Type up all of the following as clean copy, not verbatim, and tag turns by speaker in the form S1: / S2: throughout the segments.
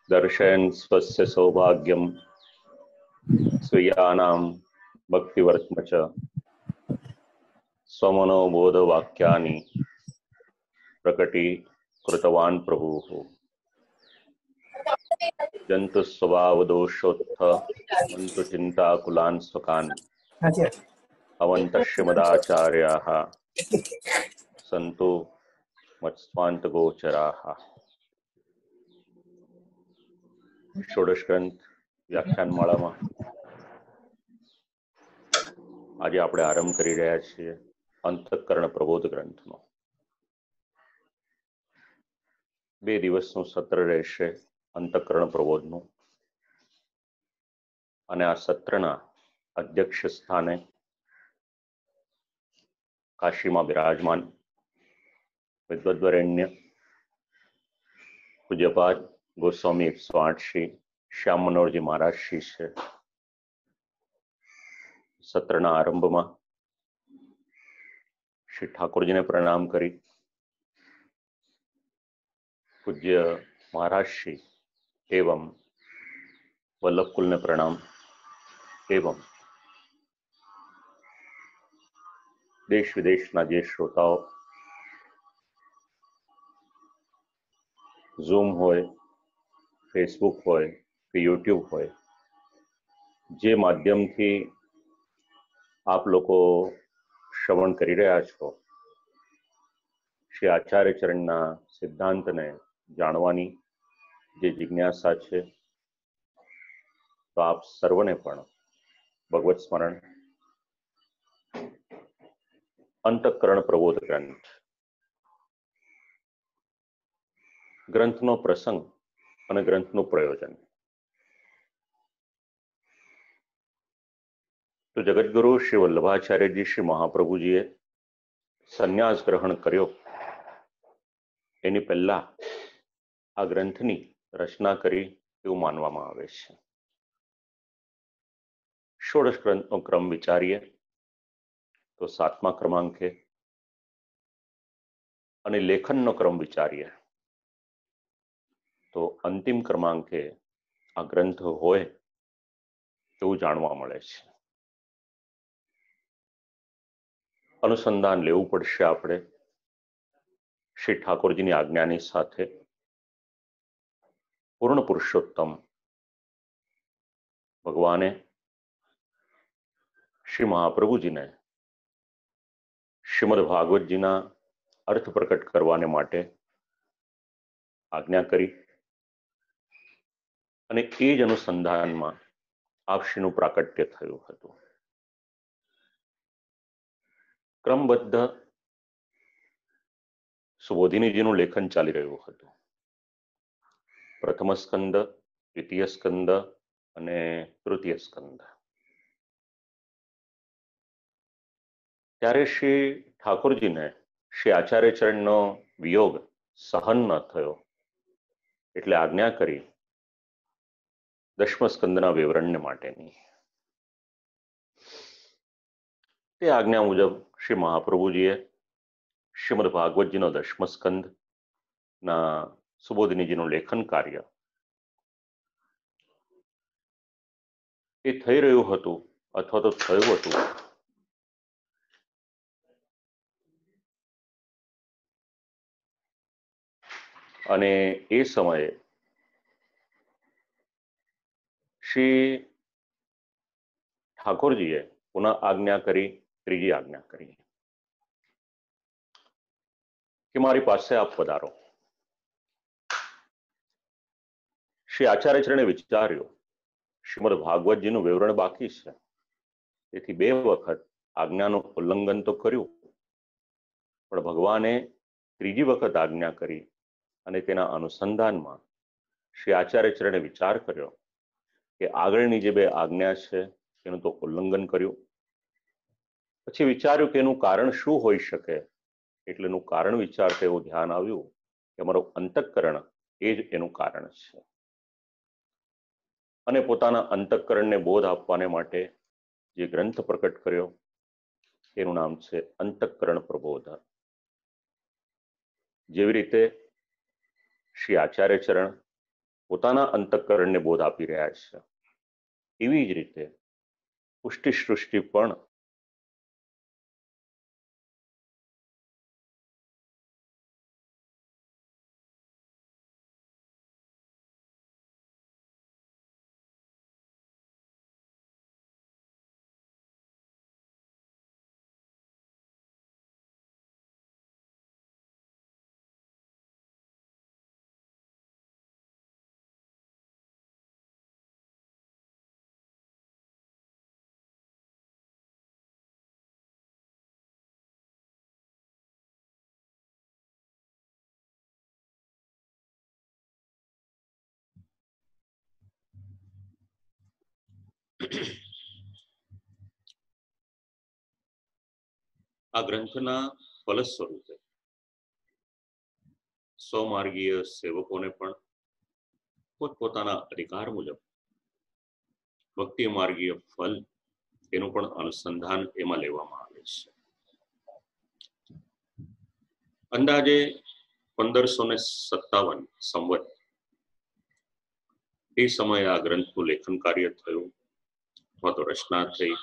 S1: दर्शयन् स्वस्य सौभाग्यं स्वीयानां भक्तिवर्त्म च स्वमनोबोधवाक्यानि प्रकटीकृतवान् प्रभुः। जन्तु स्वभावदोषोत्थ हन्तु चिन्ताकुलान् स्वकान् अवन्तः श्रीमदाचार्याः सन्तु मत्स्वान्तगोचराः। षोडश ग्रंथ व्याख्यानमाळामां આજે આપણે આરંભ કરી રહ્યા છીએ અંતઃકરણ પ્રબોધ ગ્રંથનો. 2 દિવસનું સત્ર રહેશે અંતઃકરણ પ્રબોધનું, અને આ સત્રના અધ્યક્ષ સ્થાને કાશીમાં બિરાજમાન વિદ્વદ્વરેણ્ય પૂજ્યપાદ ગોસ્વામી 108 શ્રી શ્યામ મનોહરજી મહારાજ શ્રી છે. સત્રના આરંભમાં શ્રી ઠાકોરજીને પ્રણામ કરી પૂજ્ય મહારાજ શ્રી एवं वल्लभ कुल ने प्रणाम एवं देश विदेशना जे श्रोताओं ઝૂમ હોય, ફેસબુક હોય કે યુટ્યુબ હોય, જે માધ્યમથી આપ લોકો શ્રવણ કરી રહ્યા છો, શ્રી આચાર્ય ચરણના સિદ્ધાંતને જાણવાની જે જિજ્ઞાસા છે, તો આપ સર્વને પણ ભગવત સ્મરણ અંતઃકરણ પ્રબોધ ગ્રંથનો પ્રસંગ અને ગ્રંથનું પ્રયોજન. તો જગતગુરુ શ્રી વલ્લભાચાર્યજી શ્રી મહાપ્રભુજીએ સંન્યાસ ગ્રહણ કર્યો એની પહેલા આ ગ્રંથની રચના કરી એવું માનવામાં આવે છે. ષોડશ ગ્રંથનો ક્રમ વિચારીએ તો 7મા ક્રમાંકે, અને લેખનનો ક્રમ વિચારીએ તો અંતિમ ક્રમાંકે આ ગ્રંથ હોય એવું જાણવા મળે છે. અનુસંધાન લેવું પડશે આપણે શ્રી ઠાકોરજીની આજ્ઞાની સાથે. પૂર્ણ પુરુષોત્તમ ભગવાને શ્રી મહાપ્રભુજીને શ્રીમદ ભાગવતજીના અર્થ પ્રકટ કરવાને માટે આજ્ઞા કરી, અને એ જ અનુસંધાનમાં આપશ્રીનું પ્રાકટ્ય થયું હતું. ક્રમબદ્ધ સુબોધિનીજીનું લેખન ચાલી રહ્યું હતું. પ્રથમ સ્કંદ, દ્વિતીય સ્કંદ અને તૃતીય સ્કંદ. ત્યારે શ્રી ઠાકોરજીને શ્રી આચાર્ય ચરણનો વિયોગ સહન ન થયો, એટલે આજ્ઞા કરી દશમ સ્કંદના વિવરણને માટેની. તે આજ્ઞા મુજબ શ્રી મહાપ્રભુજીએ શ્રીમદ ભાગવતજીનો દશમ સ્કંદના સુબોધિનીજીનું લેખન કાર્ય એ થઈ રહ્યું હતું અથવા તો થયું હતું અને એ સમયે શ્રી ઠાકોરજીએ પુનઃ આજ્ઞા કરી, ત્રીજી આજ્ઞા કરી કે મારી પાસે આપ પધારો. શ્રી આચાર્ય ચરણે વિચાર્યું શ્રીમદ ભાગવતજીનું વિવરણ બાકી છે, તેથી 2 વખત આજ્ઞાનું ઉલ્લંઘન તો કર્યું, પણ ભગવાને ત્રીજી વખત આજ્ઞા કરી અને તેના અનુસંધાનમાં શ્રી આચાર્ય ચરણે વિચાર કર્યો કે આગળની જે 2 આજ્ઞા છે એનું તો ઉલ્લંઘન કર્યું. પછી વિચાર્યું કે એનું કારણ શું હોઈ શકે, એટલે એનું કારણ વિચારતા એવું ધ્યાન આવ્યું કે અમારું અંતઃકરણ એ જ એનું કારણ છે, અને પોતાના અંતઃકરણને બોધ આપવાને માટે જે ગ્રંથ પ્રકટ કર્યો એનું નામ છે અંતઃકરણ પ્રબોધ. જેવી રીતે શ્રી આચાર્ય ચરણ પોતાના અંતઃકરણને બોધ આપી રહ્યા છે. એવી જ રીતે પુષ્ટિ સૃષ્ટિ પણ આ ગ્રંથના ફલ સ્વરૂપે સ્વમાર્ગીય સેવકોને પણ પોતપોતાના અધિકાર મુજબ ભક્તિ માર્ગીય ફલ એનું પણ અનુસંધાન એમાં લેવામાં આવે છે. અંદાજે 1557 સંવત એ સમયે આ ગ્રંથનું લેખન કાર્ય થયું અથવા તો રચના થઈ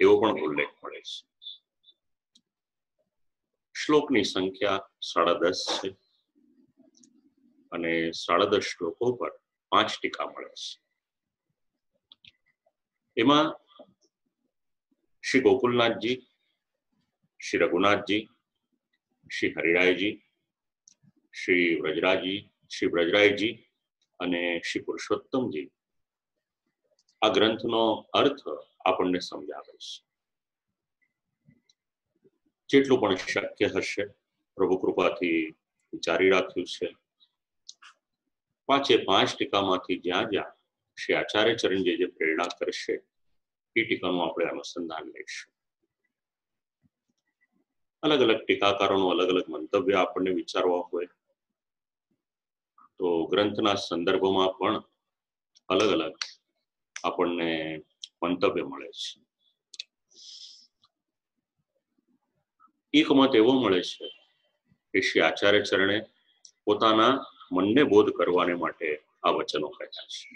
S1: એવો પણ ઉલ્લેખ મળે છે. શ્લોકની સંખ્યા 10.5 છે અને 10.5 શ્લોકો પર 5 ટીકા મળે છે. એમાં શ્રી ગોકુલનાથજી, શ્રી રઘુનાથજી, શ્રી હરિરાયજી, શ્રી બ્રજરાયજી અને શ્રી પુરુષોત્તમજી આ ગ્રંથનો અર્થ આપણને સમજાવે છે. જેટલું પણ શક્ય હશે પ્રભુ કૃપાથી વિચારી રાખ્યું છે. 5 ટીકામાંથી જ્યાં જ્યાં શ્રી આચાર્ય ચરણજી જે પ્રેરણા કરશે એ ટીકાનું આપણે અનુસંધાન લઈશું. અલગ અલગ ટીકાકારોનું અલગ અલગ મંતવ્ય આપણને વિચારવા હોય તો ગ્રંથના સંદર્ભમાં પણ અલગ અલગ આપણને મંતવ્ય મળે છે. એક મત એવો મળે છે કે શ્રી આચાર્ય ચરણે પોતાના મનને બોધ કરવાને માટે આ વચનો કહ્યા છે.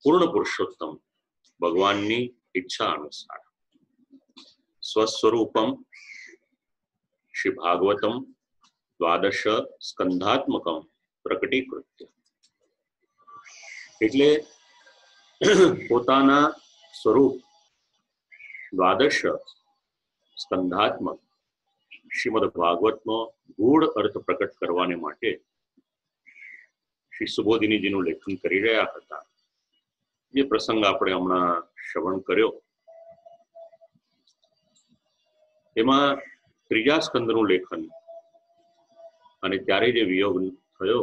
S1: પૂર્ણ પુરુષોત્તમ ભગવાનની ઈચ્છા અનુસાર સ્વસ્વરૂપમ શ્રી ભાગવતમ 12 સ્કંધાત્મકમ પ્રકટીકૃત્ય, એટલે પોતાના સ્વરૂપ 12 સ્કંધાત્મક શ્રીમદ ભાગવતનો ગૂઢ અર્થ પ્રકટ કરવાને માટે શ્રી સુબોધિનીજીનું લેખન કરી રહ્યા હતા. જે પ્રસંગ આપણે હમણાં શ્રવણ કર્યો એમાં 3જા સ્કંદનું લેખન અને ત્યારે જે વિયોગ થયો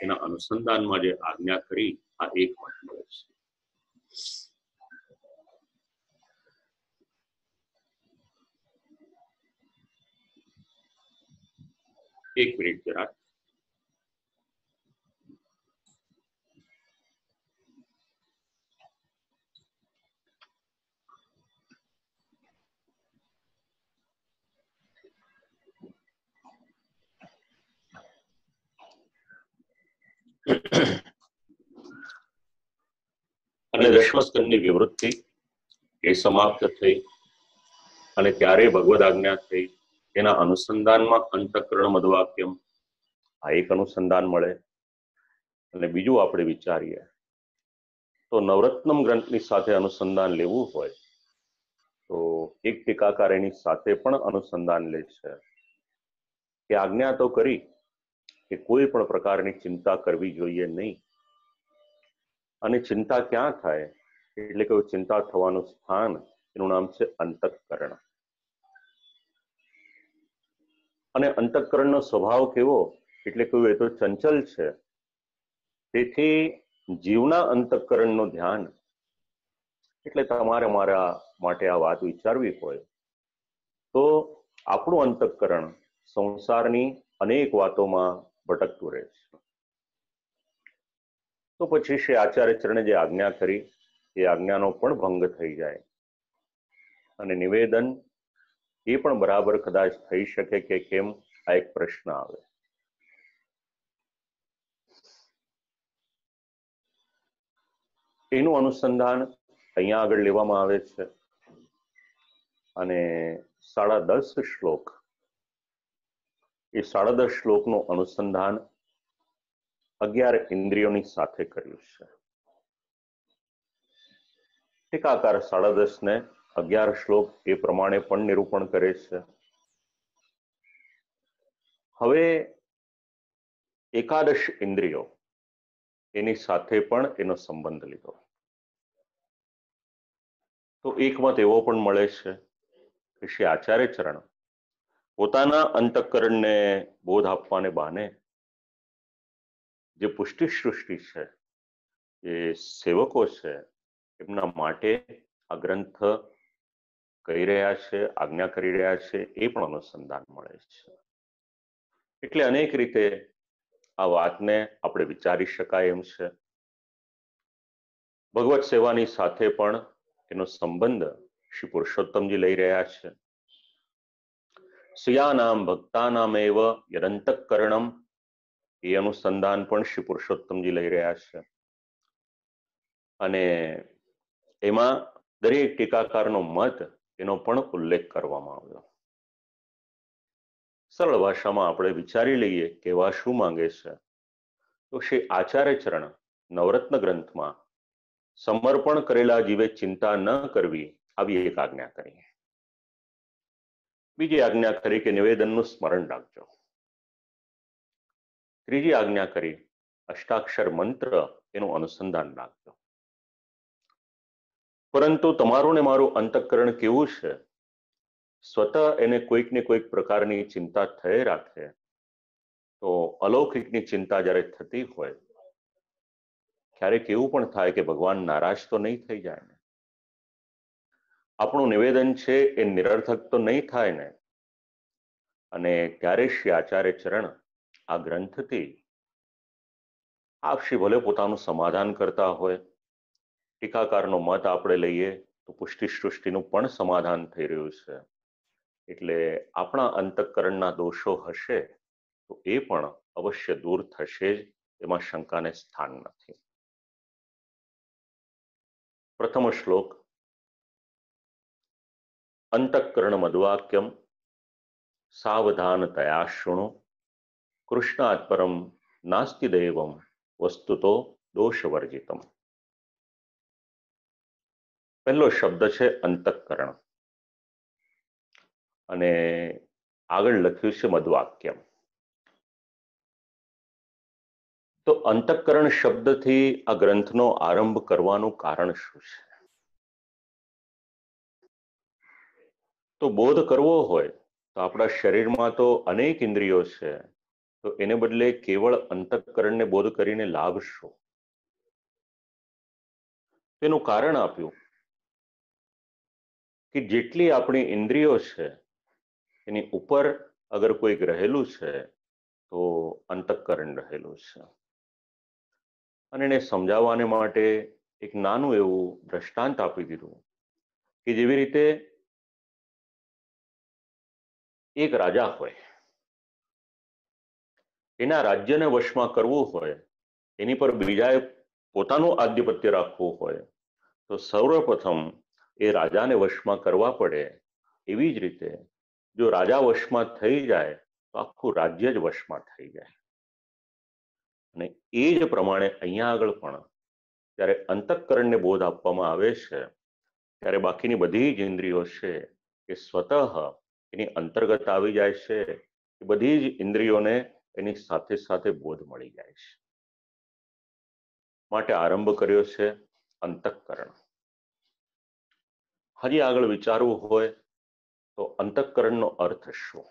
S1: એના અનુસંધાનમાં જે આજ્ઞા કરી આ એક મત મળે છે. એક મિનિટ જરા. અને 10મા સ્કંદની વિવૃત્તિ એ સમાપ્ત થઈ અને ત્યારે ભગવદ આજ્ઞા થઈ એના અનુસંધાનમાં અંતઃકરણ મધવાક્યમ આ એક અનુસંધાન મળે. અને બીજું આપણે વિચારીએ તો નવરત્નમ ગ્રંથની સાથે અનુસંધાન લેવું હોય તો એક ટીકાકાર એની સાથે પણ અનુસંધાન લે છે કે આજ્ઞા તો કરી કે કોઈ પણ પ્રકારની ચિંતા કરવી જોઈએ નહીં. અને ચિંતા ક્યાં થાય એટલે કે ચિંતા થવાનું સ્થાન એનું નામ છે અંતઃકરણ. અને અંતઃકરણનો સ્વભાવ કેવો એટલે કે એ તો ચંચલ છે. તેથી જીવના અંતઃકરણનું ધ્યાન એટલે તમારે મારા માટે આ વાત વિચારવી હોય તો આપણું અંતઃકરણ સંસારની અનેક વાતોમાં ભટકતું રહે છે. તો પછી શ્રી આચાર્ય ચરણે જે આજ્ઞા કરી એ આજ્ઞાનો પણ ભંગ થઈ જાય અને નિવેદન એ પણ બરાબર કદાચ થઈ શકે કે કેમ આ એક પ્રશ્ન આવે. એનું અનુસંધાન અહીંયા આગળ લેવામાં આવે છે અને 10.5 શ્લોક, એ 10.5 શ્લોકનું અનુસંધાન 11 ઇન્દ્રિયોની સાથે કર્યું છે. ટીકાકાર 10.5 ને 11 શ્લોક એ પ્રમાણે પણ નિરૂપણ કરે છે. હવે 11 ઇન્દ્રિયો એની સાથે પણ એનો સંબંધ લીધો. તો એક મત એવો પણ મળે છે કે શ્રી આચાર્ય ચરણ પોતાના અંતઃકરણને બોધ આપવાને બહાને જે પુષ્ટિ સૃષ્ટિ છે, એ સેવકો છે, એમના માટે આ ગ્રંથ કહી રહ્યા છે, આજ્ઞા કરી રહ્યા છે, એ પણ અનુસંધાન મળે છે. એટલે અનેક રીતે આ વાતને આપણે વિચારી શકાય એમ છે. ભગવત સેવાની સાથે પણ એનો સંબંધ શ્રી પુરુષોત્તમજી લઈ રહ્યા છે. સ્યાનામ ભક્તાનામ એવ યદંતઃકરણમ, એ અનુસંધાન પણ શ્રી પુરુષોત્તમજી લઈ રહ્યા છે. અને એમાં દરેક ટીકાકારનો મત એનો પણ ઉલ્લેખ કરવામાં આવ્યો. સરળ ભાષામાં આપણે વિચારી લઈએ કે એવા શું માંગે છે. તો શ્રી આચાર્ય ચરણ નવરત્ન ગ્રંથમાં સમર્પણ કરેલા જીવે ચિંતા ન કરવી, આવી એક આજ્ઞા કરી. બીજી આજ્ઞા કરી કે નિવેદનનું સ્મરણ રાખજો. ત્રીજી આજ્ઞા કરી અષ્ટાક્ષર મંત્ર એનું અનુસંધાન રાખજો. પરંતુ તમારું ને મારું અંતઃકરણ કેવું છે, સ્વતઃ એને કોઈક ને કોઈક પ્રકારની ચિંતા થઈ રાખે, તો અલૌકિકની ચિંતા જ્યારે થતી હોય, ક્યારેક એવું પણ થાય કે ભગવાન નારાજ તો નહીં થઈ જાય ને, આપણું નિવેદન છે એ નિરર્થક તો નહીં થાય ને. અને ત્યારે શ્રી આચાર્ય ચરણ આ ગ્રંથથી આપશ્રી ભલે પોતાનું સમાધાન કરતા હોય, ટીકાકારનો મત આપણે લઈએ તો પુષ્ટિ સૃષ્ટિનું પણ સમાધાન થઈ રહ્યું છે. એટલે આપણા અંતઃકરણના દોષો હશે તો એ પણ અવશ્ય દૂર થશે જ, એમાં શંકાને સ્થાન નથી. પ્રથમ શ્લોક અંતઃકરણ મધુવાક્યમ સાવધાનતયા શૃણુ, કૃષ્ણાત પરમ નાસ્તિ દૈવમ વસ્તુતો દોષવર્જિતમ. પહેલો શબ્દ છે અંતઃકરણ અને આગળ લખ્યું છે મધુવાક્યમ. તો અંતઃકરણ શબ્દથી આ ગ્રંથનો આરંભ કરવાનું કારણ શું છે? તો બોધ કરવો હોય તો આપણા શરીરમાં તો અનેક ઇન્દ્રિયો છે, તો એને બદલે કેવળ અંતઃકરણને બોધ કરીને લાભ શું? તેનું કારણ આપ્યું કે જેટલી આપણી ઇન્દ્રિયો છે એની ઉપર અગર કોઈક રહેલું છે તો અંતઃકરણ રહેલું છે. અને એને સમજાવવાને માટે એક નાનું એવું દ્રષ્ટાંત આપી દીધું કે જેવી રીતે એક રાજા હોય, એના રાજ્યને વશમાં કરવું હોય, એની પર બીજાએ પોતાનું આધિપત્ય રાખવું હોય, તો સર્વપ્રથમ એ રાજાને વશમાં કરવા પડે. એવી જ રીતે જો રાજા વશમાં થઈ જાય તો આખું રાજ્ય જ વશમાં થઈ જાય. અને એ જ પ્રમાણે અહીંયા આગળ પણ જ્યારે અંતઃકરણને બોધ આપવામાં આવે છે, ત્યારે બાકીની બધી જ ઇન્દ્રિયો છે એ સ્વતઃ એની અંતર્ગત આવી જાય છે. એ બધી જ ઇન્દ્રિયોને એની સાથે સાથે બોધ મળી જાય છે. માટે આરંભ કર્યો છે અંતઃકરણ. હજી આગળ વિચારવું હોય તો અંતઃકરણનો અર્થ શું?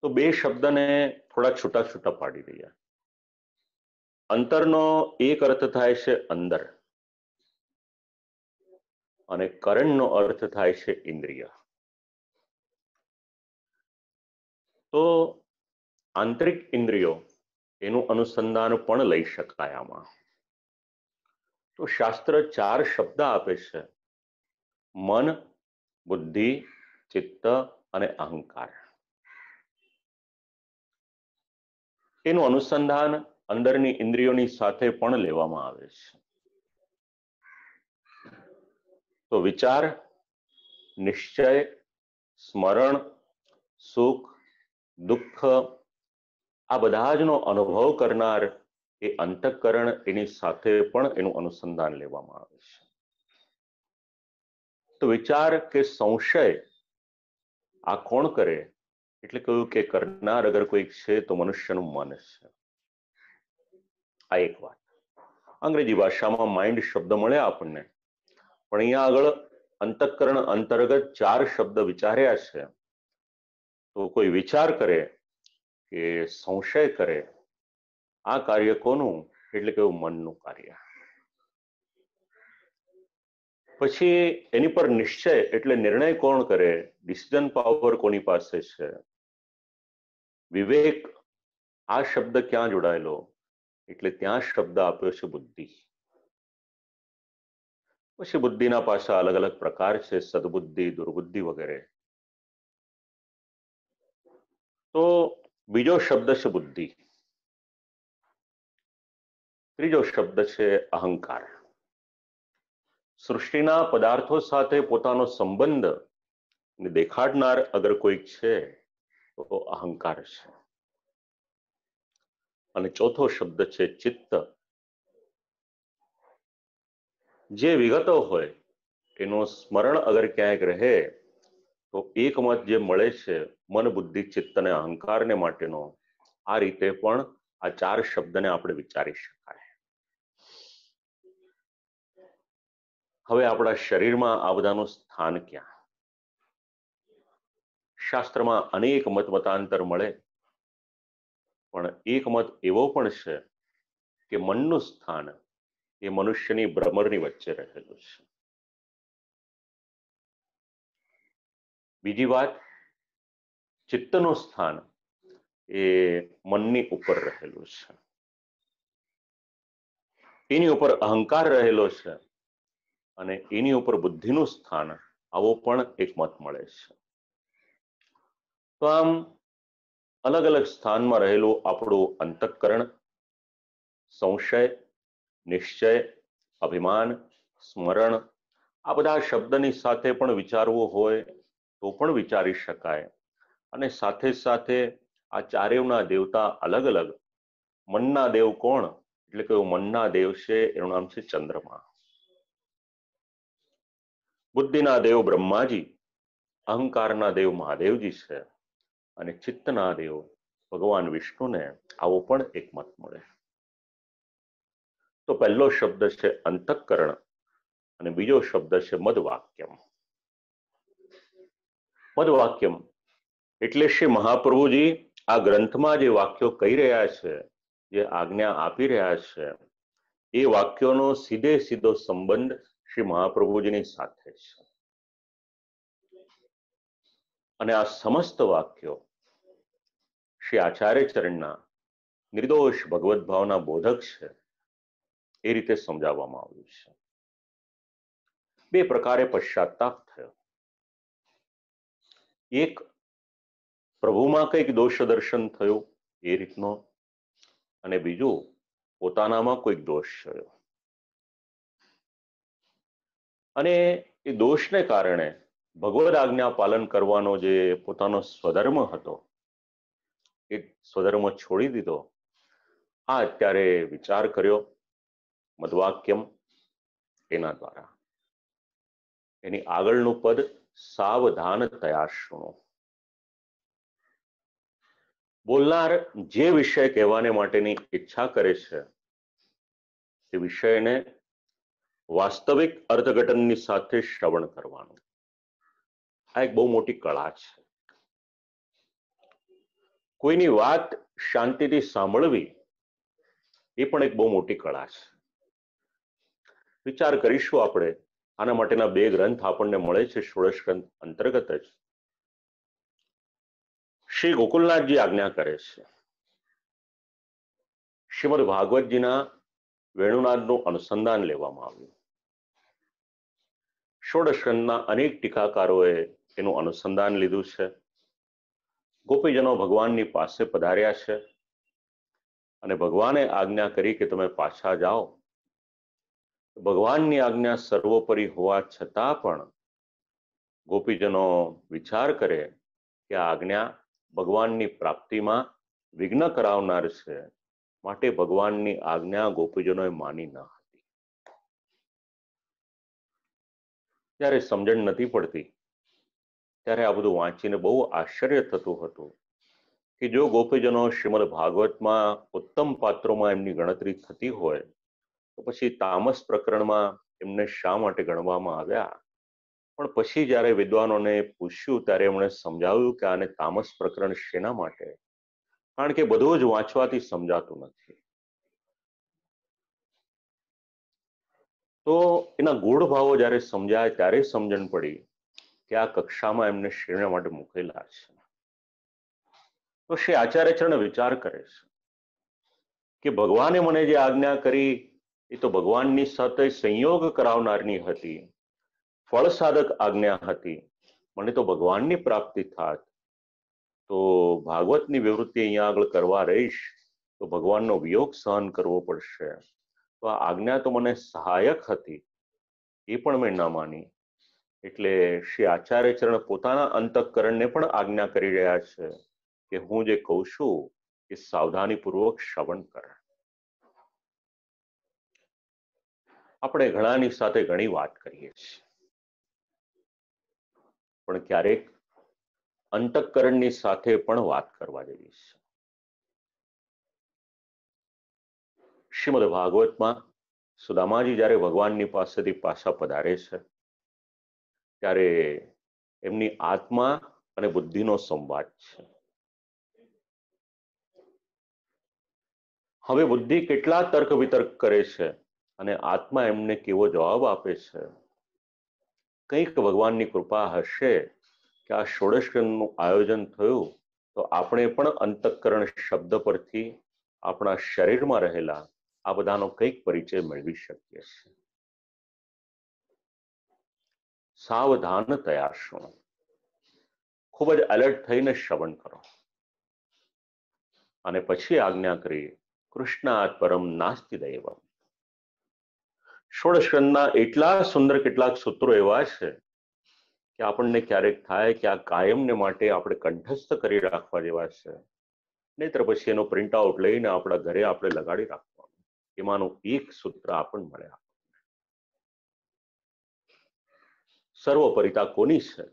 S1: તો બે શબ્દને થોડા છૂટા છૂટા પાડી દઈએ. અંતરનો એક અર્થ થાય છે અંદર અને કરણનો અર્થ થાય છે ઇન્દ્રિય. તો આંતરિક ઇન્દ્રિયો એનું અનુસંધાન પણ લઈ શકાય આમાં. તો શાસ્ત્ર 4 શબ્દ આપે છે: મન, બુદ્ધિ, ચિત્ત અને અહંકાર. એનું અનુસંધાન અંદરની ઇન્દ્રિયોની સાથે પણ લેવામાં આવે છે. તો વિચાર, નિશ્ચય, સ્મરણ, સુખ, દુઃખ આ બધા જ નો અનુભવ કરનાર એ અંતઃકરણ, એની સાથે પણ એનું અનુસંધાન લેવામાં આવે છે. તો વિચાર કે સંશય આ કોણ કરે? એટલે કહ્યું કે કરનાર અગર કોઈક છે તો મનુષ્યનું મન છે. આ એક વાત. અંગ્રેજી ભાષામાં માઇન્ડ શબ્દ મળે આપણને, પણ અહીંયા આગળ અંતઃકરણ અંતર્ગત 4 શબ્દ વિચાર્યા છે. તો કોઈ વિચાર કરે કે સંશય કરે, આ કાર્ય કોનું? એટલે કે મનનું કાર્ય. પછી એની પર નિશ્ચય એટલે નિર્ણય કોણ કરે? ડિસિઝન પાવર કોની પાસે છે? વિવેક, આ શબ્દ ક્યાં જોડાયેલો? એટલે ત્યાં શબ્દ આપ્યો છે બુદ્ધિ. પછી બુદ્ધિના પાછા અલગ અલગ પ્રકાર છે, સદબુદ્ધિ, દુર્બુદ્ધિ વગેરે. તો બીજો શબ્દ છે બુદ્ધિ. ત્રીજો શબ્દ છે અહંકાર. સૃષ્ટિના પદાર્થો સાથે પોતાનો સંબંધ દેખાડનાર અગર કોઈક છે તો અહંકાર છે. અને ચોથો શબ્દ છે ચિત્ત. જે વિગતો હોય એનું સ્મરણ અગર ક્યાંક રહે તો એકમત જે મળે છે મન, બુદ્ધિ, ચિત્ત અને અહંકારને માટેનો, આ રીતે પણ આ 4 શબ્દને આપણે વિચારી શકાય. હવે આપણા શરીરમાં આ બધાનું સ્થાન ક્યાં? શાસ્ત્રમાં અનેક મતાંતર મળે, પણ એક મત એવો પણ છે કે મનનું સ્થાન એ મનુષ્યની ભ્રમરની વચ્ચે રહેલું છે. બીજી વાત, ચિત્તનું સ્થાન એ મનની ઉપર રહેલું છે. એની ઉપર અહંકાર રહેલો છે અને એની ઉપર બુદ્ધિનું સ્થાન, આવો પણ એક મત મળે છે. તો આમ અલગ અલગ સ્થાનમાં રહેલું આપણું અંતઃકરણ, સંશય, નિશ્ચય, અભિમાન, સ્મરણ, આ બધા શબ્દની સાથે પણ વિચારવું હોય તો પણ વિચારી શકાય. અને સાથે સાથે આ ચારેયના દેવતા અલગ અલગ. મનના દેવ કોણ? એટલે કે મનના દેવ છે એનું નામ છે ચંદ્રમા. બુદ્ધિના દેવ બ્રહ્માજી, અહંકારના દેવ મહાદેવજી છે અને ચિત્તના દેવ ભગવાન વિષ્ણુને, આવો પણ એક મત મળે. તો પહેલો શબ્દ છે અંતઃકરણ અને બીજો શબ્દ છે મદવાક્યમ. મદવાક્યમ એટલે શ્રી મહાપ્રભુજી આ ગ્રંથમાં જે વાક્યો કહી રહ્યા છે, જે આજ્ઞા આપી રહ્યા છે, એ વાક્યોનો સીધે સીધો સંબંધ શ્રી મહાપ્રભુજીની સાથે છે. અને આ સમસ્ત વાક્યો શ્રી આચાર્ય ચરણના નિર્દોષ ભગવત ભાવના બોધક છે, એ રીતે સમજાવવામાં આવ્યું છે. 2 પ્રકારે પશ્ચાતાપ થયો. એક, પ્રભુમાં કંઈક દોષ દર્શન થયું એ રીતનો, અને બીજું, પોતાનામાં કોઈક દોષ થયો અને એ દોષને કારણે ભગવદ આજ્ઞા પાલન કરવાનો જે પોતાનો સ્વધર્મ હતો એ સ્વધર્મ છોડી દીધો. આ અત્યારે વિચાર કર્યો મદવાક્યમ, એના દ્વારા. એની આગળનું પદ સાવધાન તયા શૃણો. બોલનાર જે વિષય કહેવાને માટેની ઈચ્છા કરે છે એ વિષયને વાસ્તવિક અર્થઘટનની સાથે શ્રવણ કરવાનું. આ એક બહુ મોટી કળા છે. કોઈની વાત શાંતિથી સાંભળવી એ પણ એક બહુ મોટી કળા છે. વિચાર કરીશું આપણે. આના માટેના 2 ગ્રંથ આપણને મળે છે ષોડશ ગ્રંથ અંતર્ગત જ. શ્રી ગોકુલનાથજી આજ્ઞા કરે છે. શ્રીમદ ભાગવતજીના વેણુનાદનું અનુસંધાન લેવામાં આવ્યું. ષોડશ ગ્રંથના અનેક ટીકાકારોએ એનું અનુસંધાન લીધું છે. ગોપીજનો ભગવાનની પાસે પધાર્યા છે અને ભગવાને આજ્ઞા કરી કે તમે પાછા જાઓ. ભગવાનની આજ્ઞા સર્વોપરી હોવા છતાં પણ ગોપીજનો વિચાર કરે કે આ આજ્ઞા ભગવાનની પ્રાપ્તિમાં વિઘ્ન કરાવનાર છે, માટે ભગવાનની આજ્ઞા ગોપીજનોએ માની ન હતી. જ્યારે સમજણ નથી પડતી ત્યારે આ બધું વાંચીને બહુ આશ્ચર્ય થતું હતું કે જો ગોપીજનો શ્રીમદ ભાગવતમાં ઉત્તમ પાત્રોમાં એમની ગણતરી થતી હોય તો પછી તામસ પ્રકરણમાં એમને શા માટે ગણવામાં આવ્યા? પણ પછી જ્યારે વિદ્વાનોને પૂછ્યું ત્યારે એમણે સમજાવ્યું કે આને તામસ પ્રકરણ શેના માટે? કારણ કે બધું જ વાંચવાથી સમજાતું નથી. તો એના ગૂઢ ભાવો જ્યારે સમજાય ત્યારે સમજણ પડી કે આ કક્ષામાં એમને શેના માટે મૂકેલા છે. તો શ્રી આચાર્યચરણ વિચાર કરે છે કે ભગવાને મને જે આજ્ઞા કરી એ તો ભગવાનની સાથે સંયોગ કરાવનારની હતી, ફળ સાધક આજ્ઞા હતી. મને તો ભગવાનની પ્રાપ્તિ થાત, તો ભાગવતની વિવૃત્તિ અહીંયા આગળ કરવા રહીશ તો ભગવાનનો વિયોગ સહન કરવો પડશે. તો આ આજ્ઞા તો મને સહાયક હતી, એ પણ મેં ન માની. એટલે શ્રી આચાર્યચરણ પોતાના અંતઃકરણને પણ આજ્ઞા કરી રહ્યા છે કે હું જે કહું છું એ સાવધાનીપૂર્વક શ્રવણ કર. આપણે ઘણાની સાથે ઘણી વાત કરીએ છીએ, પણ ક્યારેક અંતઃકરણની સાથે પણ વાત કરવા જેવી છે. શ્રીમદ ભાગવતમાં સુદામાજી જ્યારે ભગવાનની પાસેથી પાછા પધારે છે ત્યારે એમની આત્મા અને બુદ્ધિનો સંવાદ છે. હવે બુદ્ધિ કેટલા તર્ક વિતર્ક કરે છે અને આત્મા એમને કેવો જવાબ આપે છે. કંઈક ભગવાનની કૃપા હશે કે આ ષોડશકંદનું આયોજન થયું તો આપણે પણ અંતઃકરણ શબ્દ પરથી આપણા શરીરમાં રહેલા આ બધાનો કંઈક પરિચય મેળવી શકીએ છીએ. સાવધાનતયા શૃણો, ખૂબ જ એલર્ટ થઈને શ્રવણ કરો. અને પછી આજ્ઞા કરી કૃષ્ણાત પરમ નાસ્તિ દૈવમ. ષોડશકંદના એટલા સુંદર કેટલાક સૂત્રો એવા છે કે આપણને ક્યારેક થાય કે આ કાયમને માટે આપણે કંઠસ્થ કરી રાખવા જેવા છે, નહીતર પછી એનો પ્રિન્ટ આઉટ લઈને આપણા ઘરે આપણે લગાડી રાખવાનું. એમાંનું એક સૂત્ર આપણને મળ્યા. સર્વોપરિતા કોની છે?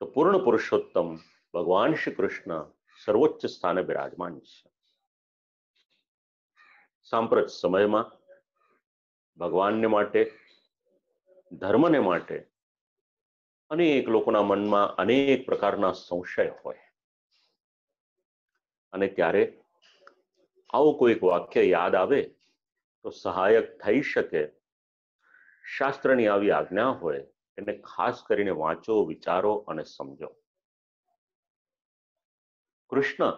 S1: તો પૂર્ણ પુરુષોત્તમ ભગવાન શ્રી કૃષ્ણ સર્વોચ્ચ સ્થાને બિરાજમાન છે. સાંપ્રત સમયમાં ભગવાનને માટે, ધર્મને માટે અનેક લોકોના મનમાં અનેક પ્રકારના સંશય હોય, અને ત્યારે આવું કોઈક વાક્ય યાદ આવે તો સહાયક થઈ શકે. શાસ્ત્રની આવી આજ્ઞા હોય એને ખાસ કરીને વાંચો, વિચારો અને સમજો. કૃષ્ણ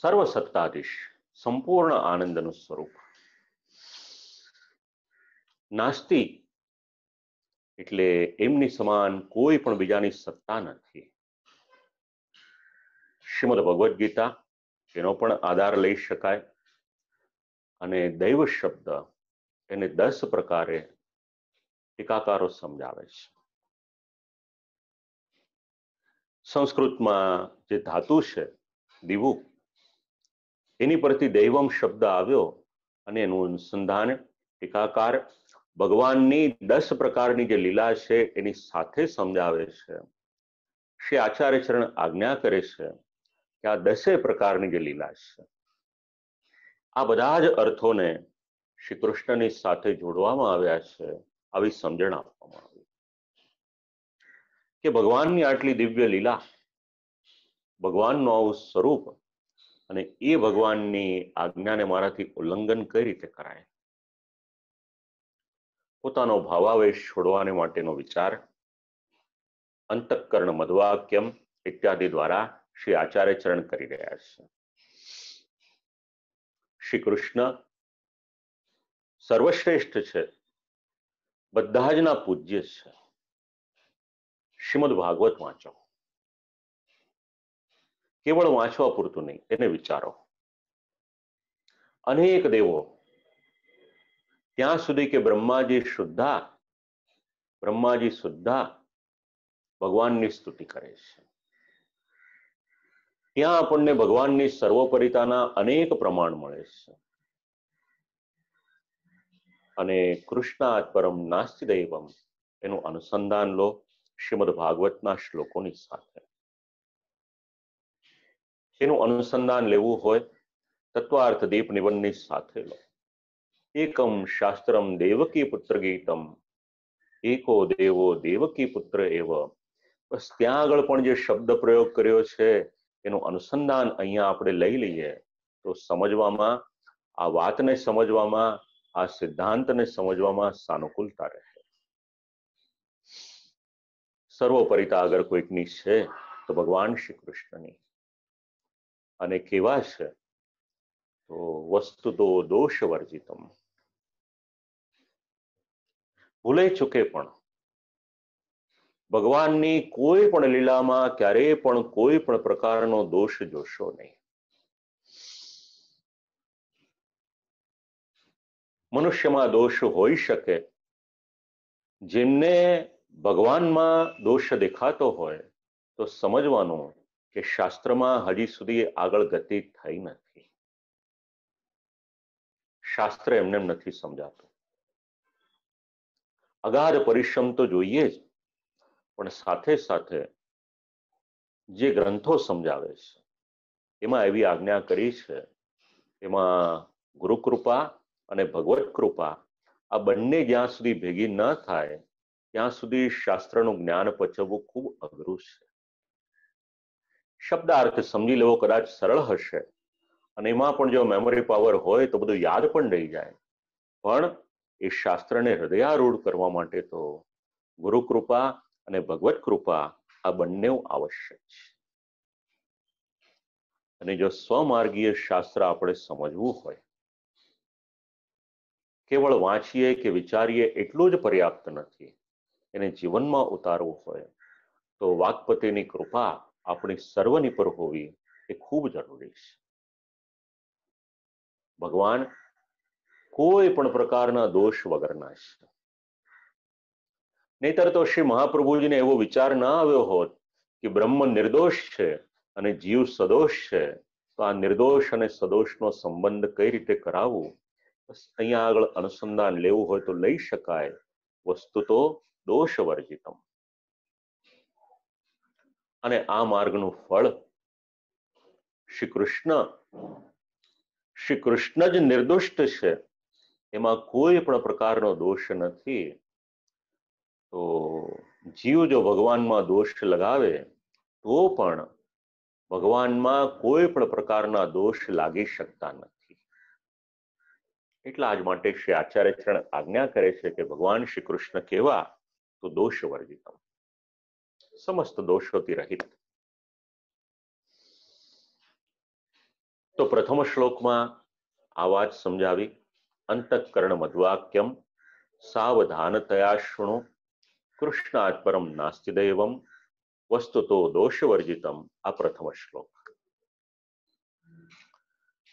S1: સર્વસત્તાધીશ, સંપૂર્ણ આનંદનું સ્વરૂપ. નાસ્તિ એટલે એમની સમાન કોઈ પણ બીજાની સત્તા નથી. શ્રીમદ ભગવદ્ ગીતા એનો પણ આધાર લઈ શકાય. અને દૈવ શબ્દ એને 10 પ્રકારે ટીકાકારો સમજાવે છે. સંસ્કૃતમાં જે ધાતુ છે દિવું, એની પરથી દૈવમ શબ્દ આવ્યો અને એનું અનુસંધાન ટીકાકાર ભગવાનની 10 પ્રકારની જે લીલા છે એની સાથે સમજાવે છે. શ્રી આચાર્યચરણ આજ્ઞા કરે છે કે આ 10 પ્રકારની જે લીલા છે આ બધા જ અર્થોને શ્રી કૃષ્ણની સાથે જોડવામાં આવ્યા છે. આવી સમજણ આપવામાં આવી કે ભગવાનની આટલી દિવ્ય લીલા, ભગવાનનું આવું સ્વરૂપ, અને એ ભગવાનની આજ્ઞાને મારાથી ઉલ્લંઘન કઈ રીતે કરાય? પોતાનો ભાવાવેશ છોડવાને માટેનો વિચાર અંતઃકરણ મધવાક્યમ ઇત્યાદિ દ્વારા શ્રી આચાર્યચરણ કરી રહ્યા છે. શ્રી કૃષ્ણ સર્વશ્રેષ્ઠ છે, બધા જ ના પૂજ્ય છે. શ્રીમદ ભાગવત વાંચો, કેવળ વાંચવા પૂરતું નહીં, એને વિચારો. અનેક દેવો ત્યાં સુધી કે બ્રહ્માજી સુદ્ધા ભગવાનની સ્તુતિ કરે છે. ત્યાં આપણને ભગવાનની સર્વોપરિતાના અનેક પ્રમાણ મળે છે. અને કૃષ્ણાત પરમ નાસ્તિ દૈવમ એનું અનુસંધાન લો શ્રીમદ ભાગવતના શ્લોકોની સાથે. એનું અનુસંધાન લેવું હોય તત્વાર્થ દીપ નિબંધની સાથે લો. એકમ શાસ્ત્રમ દેવકી પુત્ર ગીતમ એકો દેવો દેવકી પુત્ર એવ. બસ ત્યાં આગળ પણ જે શબ્દ પ્રયોગ કર્યો છે એનું અનુસંધાન અહીંયા આપણે લઈ લઈએ તો સમજવામાં, આ વાતને સમજવામાં, આ સિદ્ધાંતને સમજવામાં સાનુકૂળતા રહે. સર્વોપરિતા અગર કોઈકની છે તો ભગવાન શ્રી કૃષ્ણની. અને કેવા છે તો વસ્તુ તો દોષ વર્જિતમ. ભૂલે ચૂકે પણ ભગવાનની કોઈ પણ લીલામાં ક્યારેય પણ કોઈ પણ પ્રકારનો દોષ જોશો નહીં. મનુષ્યમાં દોષ હોઈ શકે, જેમને ભગવાનમાં દોષ દેખાતો હોય તો સમજવાનું કે શાસ્ત્રમાં હજી સુધી આગળ ગતિ થઈ નથી. શાસ્ત્ર એમને નથી સમજાતું. અગાધ પરિશ્રમ તો જોઈએ જ, પણ સાથે સાથે જે ગ્રંથો સમજાવે છે એમાં એવી આજ્ઞા કરી છે, એમાં ગુરુકૃપા અને ભગવત કૃપા આ બંને જ્યાં સુધી ભેગી ન થાય ત્યાં સુધી શાસ્ત્રનું જ્ઞાન પચવવું ખૂબ અઘરું છે. શબ્દાર્થ સમજી લેવો કદાચ સરળ હશે અને એમાં પણ જો મેમરી પાવર હોય તો બધું યાદ પણ રહી જાય, પણ એ શાસ્ત્રને હૃદયારૂઢ કરવા માટે તો ગુરુકૃપા અને ભગવત કૃપા આ બંને આવશ્યક છે. અને જો સ્વમાર્ગીય શાસ્ત્ર આપણે સમજવું હોય, કેવળ વાંચીએ કે વિચારીએ એટલું જ પર્યાપ્ત નથી, એને જીવનમાં ઉતારવું હોય તો વાક્પતિની કૃપા આપણી સર્વની પર હોવી એ ખૂબ જરૂરી છે. ભગવાન કોઈ પણ પ્રકારના દોષ વગરના છે. નહીતર તો શ્રી મહાપ્રભુજીને એવો વિચાર ના આવ્યો હોત કે બ્રહ્મ નિર્દોષ છે અને જીવ સદોષ છે, તો આ નિર્દોષ અને સદોષનો સંબંધ કઈ રીતે કરાવવું, અહીંયા આગળ અનુસંધાન લેવું હોય તો લઈ શકાય. વસ્તુ તો દોષ વર્જિતમ. અને આ માર્ગનું ફળ શ્રી કૃષ્ણ જ નિર્દોષ છે, એમાં કોઈ પણ પ્રકારનો દોષ નથી. તો જીવ જો ભગવાનમાં દોષ લગાવે તો પણ ભગવાનમાં કોઈ પણ પ્રકારના દોષ લાગી શકતા નથી. એટલા જ માટે શ્રી આચાર્ય ચરણ આજ્ઞા કરે છે કે ભગવાન શ્રી કૃષ્ણ કેવા તો દોષ વર્જિતમ, સમસ્ત દોષોથી રહિત. તો પ્રથમ શ્લોકમાં આ વાત સમજાવી. અંતઃકરણ મધ્વાક્યમ સાવધાનતયા શૃણુ કૃષ્ણાત પરમ નાસ્તિ દૈવમ વસ્તુતો દોષ વર્જિતમ. આ પ્રથમ શ્લોક.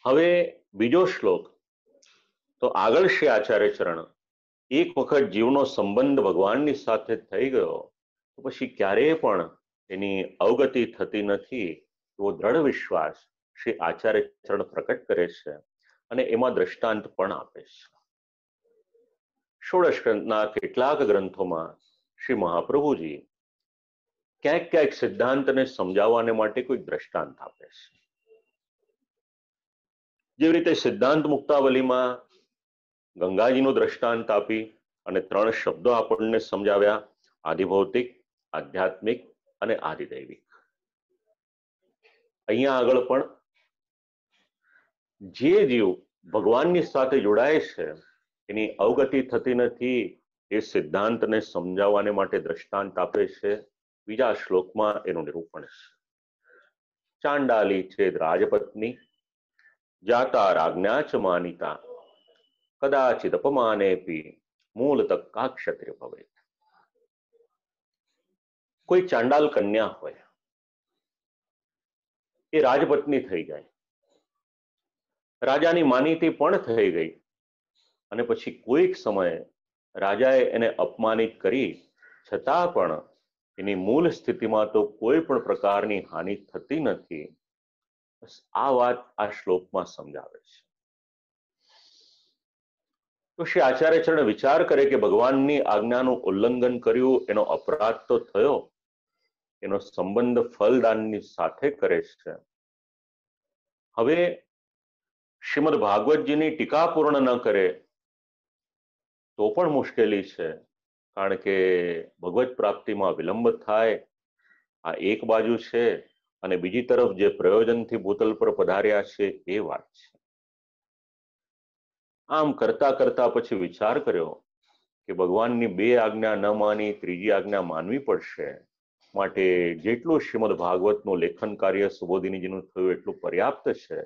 S1: હવે બીજો શ્લોક. તો આગળ શ્રી આચાર્ય ચરણ એક વખત જીવનો સંબંધ ભગવાનની સાથે થઈ ગયો તો પછી ક્યારેય પણ એની અવગતિ થતી નથી એવો દ્રઢ વિશ્વાસ શ્રી આચાર્ય ચરણ પ્રકટ કરે છે અને એમાં દ્રષ્ટાંત પણ આપે છે. ષોડશ ગ્રંથના કેટલાક ગ્રંથોમાં શ્રી મહાપ્રભુજી ક્યાંક ક્યાંક સિદ્ધાંતને સમજાવવાને માટે કોઈ દ્રષ્ટાંત આપે છે. જેવી રીતે સિદ્ધાંત મુક્તાવલીમાં ગંગાજીનું દ્રષ્ટાંત આપી અને 3 શબ્દો આપણને સમજાવ્યા: આધિભૌતિક, આધ્યાત્મિક અને આધિદૈવિક. અહીંયા આગળ પણ જે જીવ ભગવાનની સાથે જોડાય છે એની અવગતિ થતી નથી એ સિદ્ધાંતને સમજાવવાને માટે દ્રષ્ટાંત આપે છે. બીજા શ્લોકમાં એનું નિરૂપણ છે. ચાંડાલી છેદ રાજપત્ની જાતા રાજ્ઞા ચ માનિતા કદાચિત અપમાનેપી મૂલતઃ કા ક્ષત્રિય ભવેત. કોઈ ચાંડાલ કન્યા હોય, એ રાજપત્ની થઈ જાય, રાજાની માનીતી પણ થઈ ગઈ અને પછી કોઈક સમયે રાજાએ એને અપમાનિત કરી છતાં પણ એની મૂળ સ્થિતિમાં તો કોઈ પણ પ્રકારની હાનિ થતી નથી. આ વાત આ શ્લોકમાં સમજાવે છે. તો શ્રી આચાર્યચરણ વિચાર કરે કે ભગવાનની આજ્ઞાનું ઉલ્લંઘન કર્યું એનો અપરાધ તો થયો, એનો સંબંધ ફલદાનની સાથે કરે છે. હવે શ્રીમદ ભાગવતજીની ટીકા પૂર્ણ ન કરે તો પણ મુશ્કેલી છે, કારણ કે ભગવત પ્રાપ્તિમાં વિલંબ થાય આ એક બાજુ છે, અને બીજી તરફ જે પ્રયોજનથી ભૂતલ પર પધાર્યા છે એ વાત છે. આમ કરતા કરતા પછી વિચાર કર્યો કે ભગવાનની બે આજ્ઞા ન માની ત્રીજી આજ્ઞા માનવી પડશે, માટે જેટલું શ્રીમદ ભાગવતનું લેખન કાર્ય સુબોધિનીજીનું થયું એટલું પર્યાપ્ત છે,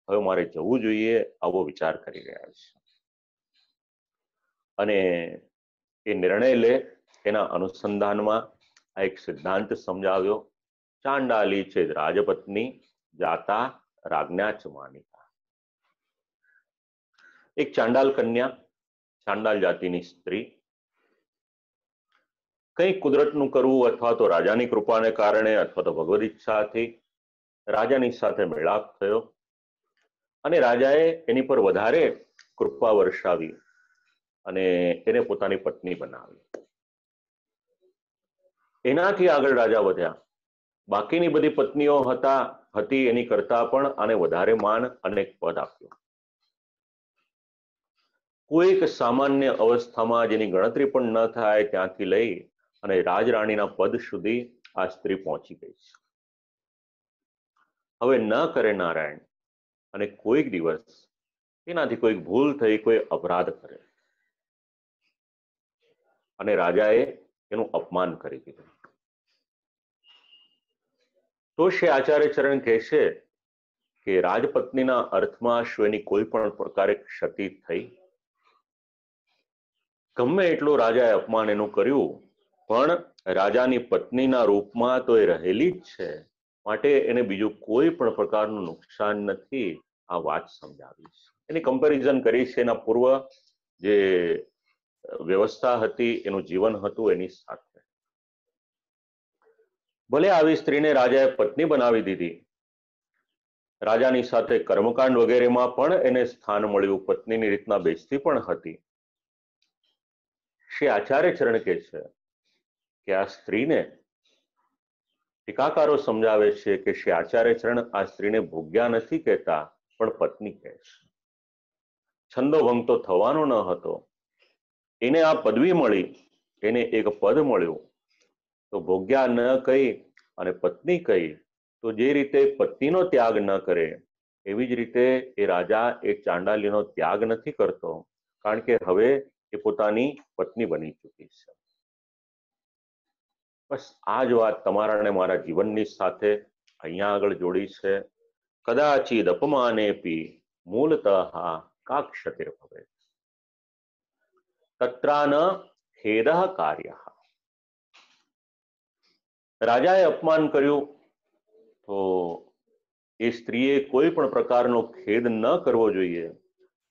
S1: હવે મારે જવું જોઈએ આવો વિચાર કરી રહ્યા છે. અને એ નિર્ણય લે એના અનુસંધાનમાં આ એક સિદ્ધાંત સમજાવ્યો, ચાંડાલી છે રાજપત્ની જાતા રાજ્ઞા ચ માનિતા. એક ચાંડાલ કન્યા, ચાંડાલ જાતિની સ્ત્રી, કંઈક કુદરતનું કરવું અથવા તો રાજાની કૃપાને કારણે અથવા તો ભગવદ ઈચ્છાથી રાજાની સાથે મેળાપ થયો અને રાજાએ એની પર વધારે કૃપા વર્ષાવી અને એને પોતાની પત્ની બનાવી. એનાથી આગળ રાજા વધ્યા, બાકીની બધી પત્નીઓ હતી એની કરતા પણ આને વધારે માન અને પદ આપ્યું. કોઈક સામાન્ય અવસ્થામાં જેની ગણતરી પણ ન થાય ત્યાંથી લઈ અને રાજરાણીના પદ સુધી આ સ્ત્રી પહોંચી ગઈ છે. હવે ન કરે નારાયણ અને કોઈક દિવસ એનાથી કોઈક ભૂલ થઈ, કોઈ અપરાધ કરે અને રાજાએ એનું અપમાન કરી દીધું, તો શ્રી આચાર્યચરણ કહે છે કે રાજપત્નીના અર્થમાં શું એની કોઈ પણ પ્રકારે ક્ષતિ થઈ? ગમે એટલું રાજાએ અપમાન એનું કર્યું, પણ રાજાની પત્નીના રૂપમાં તો એ રહેલી જ છે, માટે એને બીજું કોઈ પણ પ્રકારનું નુકસાન નથી. આ વાત સમજાવી છે. એની કમ્પેરિઝન કરી છે એના પૂર્વ જે વ્યવસ્થા હતી, એનું જીવન હતું એની સાથે. ભલે આવી સ્ત્રીને રાજાએ પત્ની બનાવી દીધી, રાજાની સાથે કર્મકાંડ વગેરેમાં પણ એને સ્થાન મળ્યું, પત્નીની રીતના બેસતી પણ હતી. શ્રી આચાર્યચરણ કહે છે કે આ સ્ત્રીને ટીકાકારો સમજાવે છે કે શ્રી આચાર્યચરણ આ સ્ત્રીને ભોગ્યા નથી કહેતા, પણ પત્ની કહે છે. છંદોભંગ તો થવાનો ન હતો, એને આ પદવી મળી, એને એક પદ મળ્યું, તો ભોગ્યા ન કહી અને પત્ની કહી, તો જે રીતે પત્નીનો ત્યાગ ન કરે એવી જ રીતે એ રાજા એ ચાંડાલીનો ત્યાગ નથી કરતો, કારણ કે હવે એ પોતાની પત્ની બની ચૂકી છે. બસ આ જ વાત તમારા અને મારા જીવનની સાથે અહીંયા આગળ જોડી છે. કદાચિદ અપમાનેપી મૂલતઃ કા ક્ષતિર્ભવે તત્રાન ખેદઃ કાર્યઃ. રાજાએ અપમાન કર્યું તો એ સ્ત્રીએ કોઈ પણ પ્રકારનો ખેદ ન કરવો જોઈએ,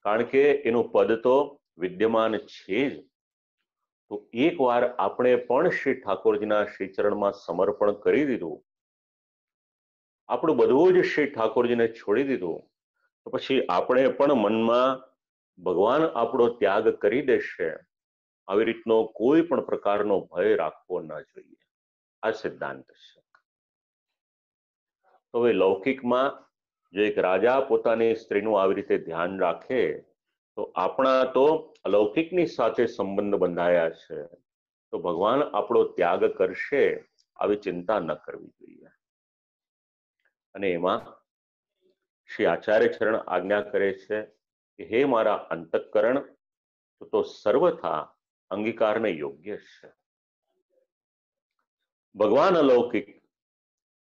S1: કારણ કે એનું પદ તો વિદ્યમાન છે જ. તો એકવાર આપણે પણ શ્રી ઠાકોરજીના શ્રી ચરણમાં સમર્પણ કરી દીધું, આપણું બધું જ શ્રી ઠાકોરજીને છોડી દીધું, તો પછી આપણે પણ મનમાં ભગવાન આપણો ત્યાગ કરી દેશે આવી રીતનો કોઈ પણ પ્રકારનો ભય રાખવો ન જોઈએ. આ સિદ્ધાંત છે. તો હવે લૌકિકમાં જો એક રાજા પોતાની સ્ત્રીનું આવી રીતે ધ્યાન રાખે, તો આપણા તો અલૌકિકની સાથે સંબંધ બંધાયા છે, તો ભગવાન આપણો ત્યાગ કરશે આવી ચિંતા ન કરવી જોઈએ. અને એમાં શ્રી આચાર્યચરણ આજ્ઞા કરે છે કે હે મારા અંતઃકરણ, તો સર્વથા અંગીકારને યોગ્ય છે. ભગવાન અલૌકિક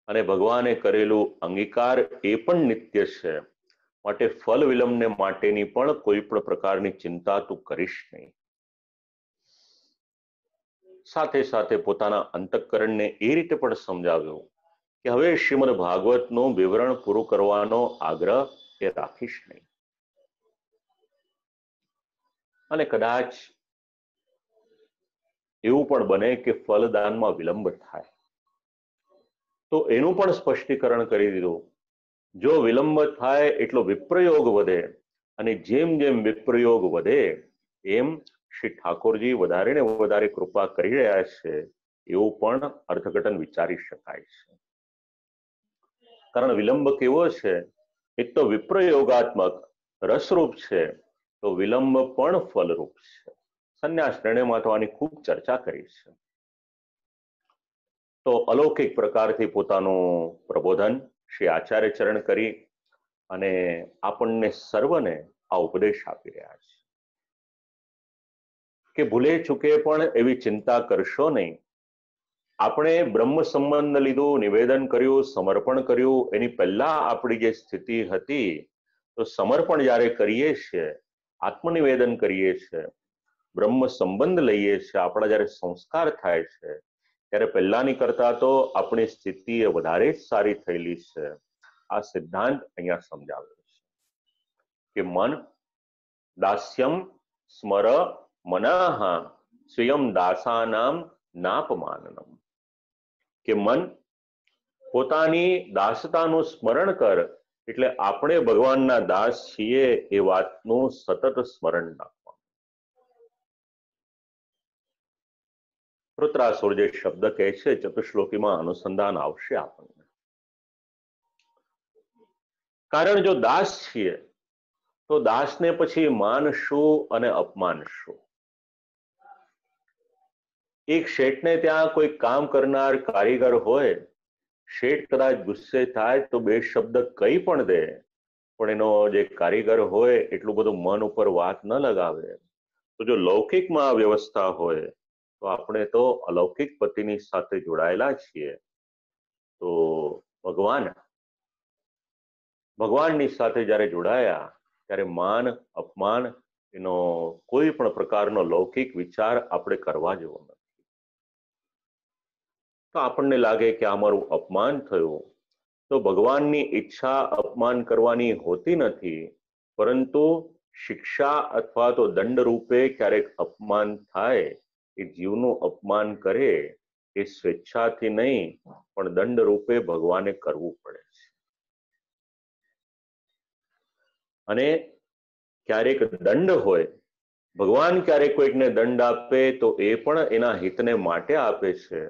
S1: અને ભગવાને કરેલું અંગીકાર એ પણ નિત્ય છે, માટે ફલ વિલંબને માટેની પણ કોઈ પણ પ્રકારની ચિંતા તું કરીશ નહીં. સાથે સાથે પોતાના અંતઃકરણને એ રીતે પણ સમજાવ્યું કે હવે શ્રીમદ ભાગવતનું વિવરણ પૂરું કરવાનો આગ્રહ એ રાખીશ નહીં. અને કદાચ એવું પણ બને કે ફલદાનમાં વિલંબ થાય, તો એનું પણ સ્પષ્ટીકરણ કરી દીધું. જો વિલંબ થાય એટલો વિપ્રયોગ વધે, અને જેમ જેમ વિપ્રયોગ વધે એમ શ્રી ઠાકોરજી વધારે ને વધારે કૃપા કરી રહ્યા છે એવું પણ અર્થઘટન વિચારી શકાય છે. કારણ વિલંબ કેવો છે? એક તો વિપ્રયોગાત્મક રસરૂપ છે, તો વિલંબ પણ ફલરૂપ છે. સંન્યાસ નિર્ણયમાં તો આની ખૂબ ચર્ચા કરી છે. તો અલૌકિક પ્રકારથી પોતાનું પ્રબોધન શ્રી આચાર્ય ચરણ કરી અને આપણને સર્વને આ ઉપદેશ આપી રહ્યા છે કે ભૂલે ચૂકે પણ એવી ચિંતા કરશો નહીં. આપણે બ્રહ્મ સંબંધ લીધું, નિવેદન કર્યું, સમર્પણ કર્યું, એની પહેલા આપણી જે સ્થિતિ હતી, તો સમર્પણ જ્યારે કરીએ છીએ, આત્મનિવેદન કરીએ છીએ, બ્રહ્મ સંબંધ લઈએ છીએ, આપણા જ્યારે સંસ્કાર થાય છે ત્યારે પહેલાની કરતા તો આપણી સ્થિતિ એ વધારે જ સારી થયેલી છે. આ સિદ્ધાંત અહીંયા સમજાવ્યો છે કે મન દાસ્યમ સ્મર મનઃ સ્વયં દાસાનામ નાપમાનનમ, કે મન પોતાની દાસતાનું સ્મરણ કર, એટલે આપણે ભગવાનના દાસ છીએ એ વાતનું સતત સ્મરણ રાખવાનું. વૃત્રાસુર જે શબ્દ કહે છે ચતુશ્લોકીમાં અનુસંધાન આવશે આપણને. કારણ જો દાસ છીએ તો દાસને પછી માન શું અને અપમાન શું? એક શેઠને ત્યાં કોઈ કામ કરનાર કારીગર હોય, શેઠ કદાચ ગુસ્સે થાય તો બે શબ્દ કઈ પણ દે, પણ એનો જે કારીગર હોય એટલું બધું મન ઉપર વાત ન લગાવે. તો જો લૌકિકમાં આ વ્યવસ્થા હોય તો આપણે તો અલૌકિક પતિની સાથે જોડાયેલા છીએ, તો ભગવાનની સાથે જ્યારે જોડાયા ત્યારે માન અપમાન એનો કોઈ પણ પ્રકારનો લૌકિક વિચાર આપણે કરવા જેવો નથી. તો આપણને લાગે કે આ મારું અપમાન થયું, તો ભગવાનની ઈચ્છા અપમાન કરવાની હોતી નથી, પરંતુ શિક્ષા અથવા તો દંડ રૂપે ક્યારેક અપમાન થાય, એ જીવનું અપમાન કરે એ સ્વેચ્છાથી નહીં પણ દંડ રૂપે ભગવાને કરવું પડે છે. અને ક્યારેક દંડ હોય, ભગવાન ક્યારેક કોઈકને દંડ આપે તો એ પણ એના હિતને માટે આપે છે.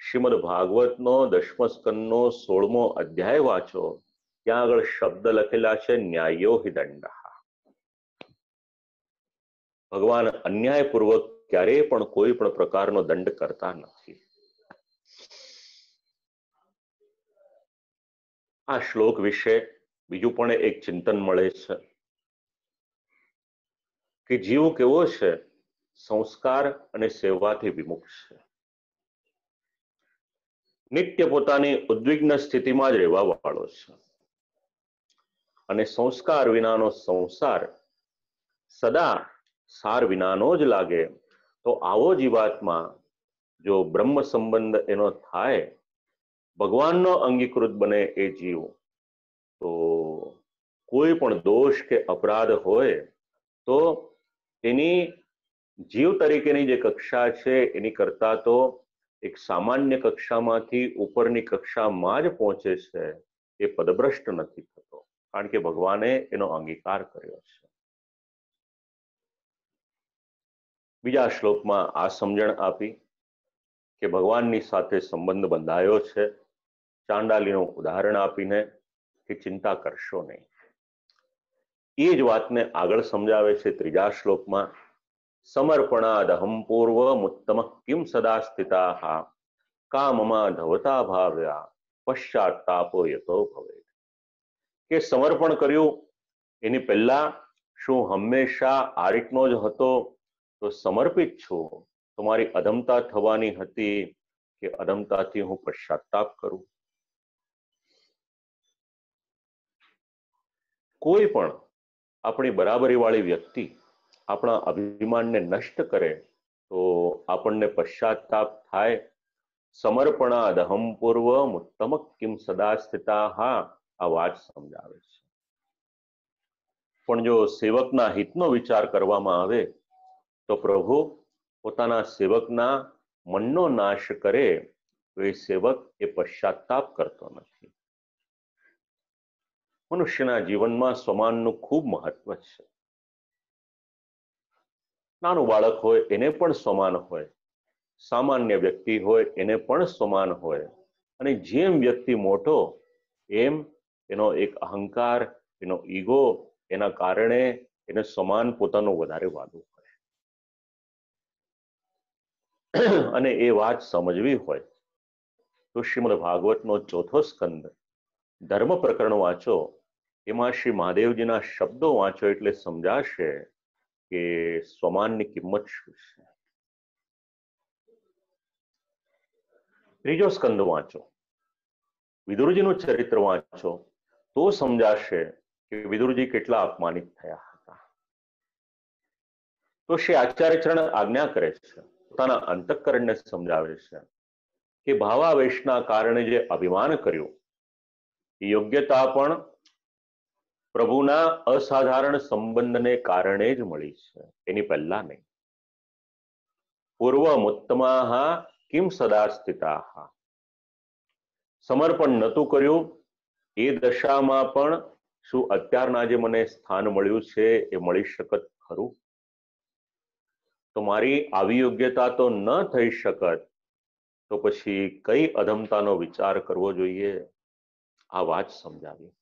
S1: શ્રીમદ ભાગવતનો 10મ સ્કંદનો 16મો અધ્યાય વાંચો, ત્યાં આગળ શબ્દ લખેલા છે ન્યાયો હિ દંડ. ભગવાન અન્યાયપૂર્વક ક્યારેય પણ કોઈ પણ પ્રકારનો દંડ કરતા નથી. આ શ્લોક વિશે બીજું પણ એક ચિંતન મળે છે કે જીવ કેવો છે? સંસ્કાર અને સેવાથી વિમુખ છે. નિત્ય પોતાની ઉદ્વિગ્ન સ્થિતિમાં જ રહેવા વાળો છે, અને સંસ્કાર વિનાનો સંસાર સદા સાર વિનાનો જ લાગે. તો આવો જીવાત્મા જો બ્રહ્મ સંબંધ એનો થાય, ભગવાનનો અંગીકૃત બને એ જીવ, તો કોઈ પણ દોષ કે અપરાધ હોય તો એની જીવ તરીકેની જે કક્ષા છે એની કરતા તો એક સામાન્ય કક્ષામાંથી ઉપરની કક્ષામાં જ પહોંચે છે. એ પદભ્રષ્ટ નથી થતો, કારણ કે ભગવાને એનો અંગીકાર કર્યો છે. બીજા શ્લોકમાં આ સમજણ આપી કે ભગવાનની સાથે સંબંધ બંધાયો છે, ચાંડાલીનું ઉદાહરણ આપીને કે ચિંતા કરશો નહીં. એ જ વાતને આગળ સમજાવે છે ત્રીજા શ્લોકમાં, સમર્પણાદહમ પૂર્વમુત્તમ કિમ સદા સ્થિતા કામમાં ધવતા ભાવ્યા પશ્ચાતાપો યતો ભવેત. કે સમર્પણ કર્યું એની પહેલા શું હંમેશા આ રીતનો જ હતો? તો સમર્પિત છું. તમારી અધમતા થવાની હતી કે અધમતાથી હું પશ્ચાતાપ કરું? કોઈ પણ આપણી બરાબરી વાળી વ્યક્તિ આપણા અભિમાનને નષ્ટ કરે તો આપણને પશ્ચાતાપ થાય. સમર્પણાદહમ પૂર્વમ ઉત્તમ કિમ સદા સ્થિતા, આ વાત સમજાવે છે. પણ જો સેવકના હિતનો વિચાર કરવામાં આવે તો પ્રભુ પોતાના સેવકના મનનો નાશ કરે તો એ સેવક એ પશ્ચાતાપ કરતો નથી. મનુષ્યના જીવનમાં સ્વમાનનું ખૂબ મહત્વ છે. નાનું બાળક હોય એને પણ સ્વમાન હોય, સામાન્ય વ્યક્તિ હોય એને પણ સ્વમાન હોય, અને જેમ વ્યક્તિ મોટો એમ એનો એક અહંકાર, એનો ઈગો, એના કારણે એને સ્વમાન પોતાનું વધારે વાલું હોય. અને એ વાત સમજવી હોય તો શ્રીમદ ભાગવતનો 4થો સ્કંદ ધર્મ પ્રકરણ વાંચો. એમાં શ્રી મહાદેવજીના શબ્દો વાંચો એટલે સમજાશે કે સ્વમાનની કિંમત શું છે. 3જો સ્કંદ વાંચો, વિદુરજીનું ચરિત્ર વાંચો તો સમજાશે કે વિદુરજી કેટલા અપમાનિત થયા હતા. તો શ્રી આચાર્યચરણ આજ્ઞા કરે છે, પોતાના અંતઃકરણને સમજાવે છે કે ભાવાવેશના કારણે જે અભિમાન કર્યું એ યોગ્યતા પણ પ્રભુના અસાધારણ સંબંધને કારણે જ મળી છે, એની પહેલા નહીં. પૂર્વમુત્તમાહ કિમ સદા સ્થિતાહ. સમર્પણ નહોતું કર્યું એ દશામાં પણ શું અત્યારના જે મને સ્થાન મળ્યું છે એ મળી શકત ખરું? તો મારી આવી યોગ્યતા તો ન થઈ શકત તો પછી કઈ અધમતાનો વિચાર કરવો જોઈએ? આ વાત સમજાવી.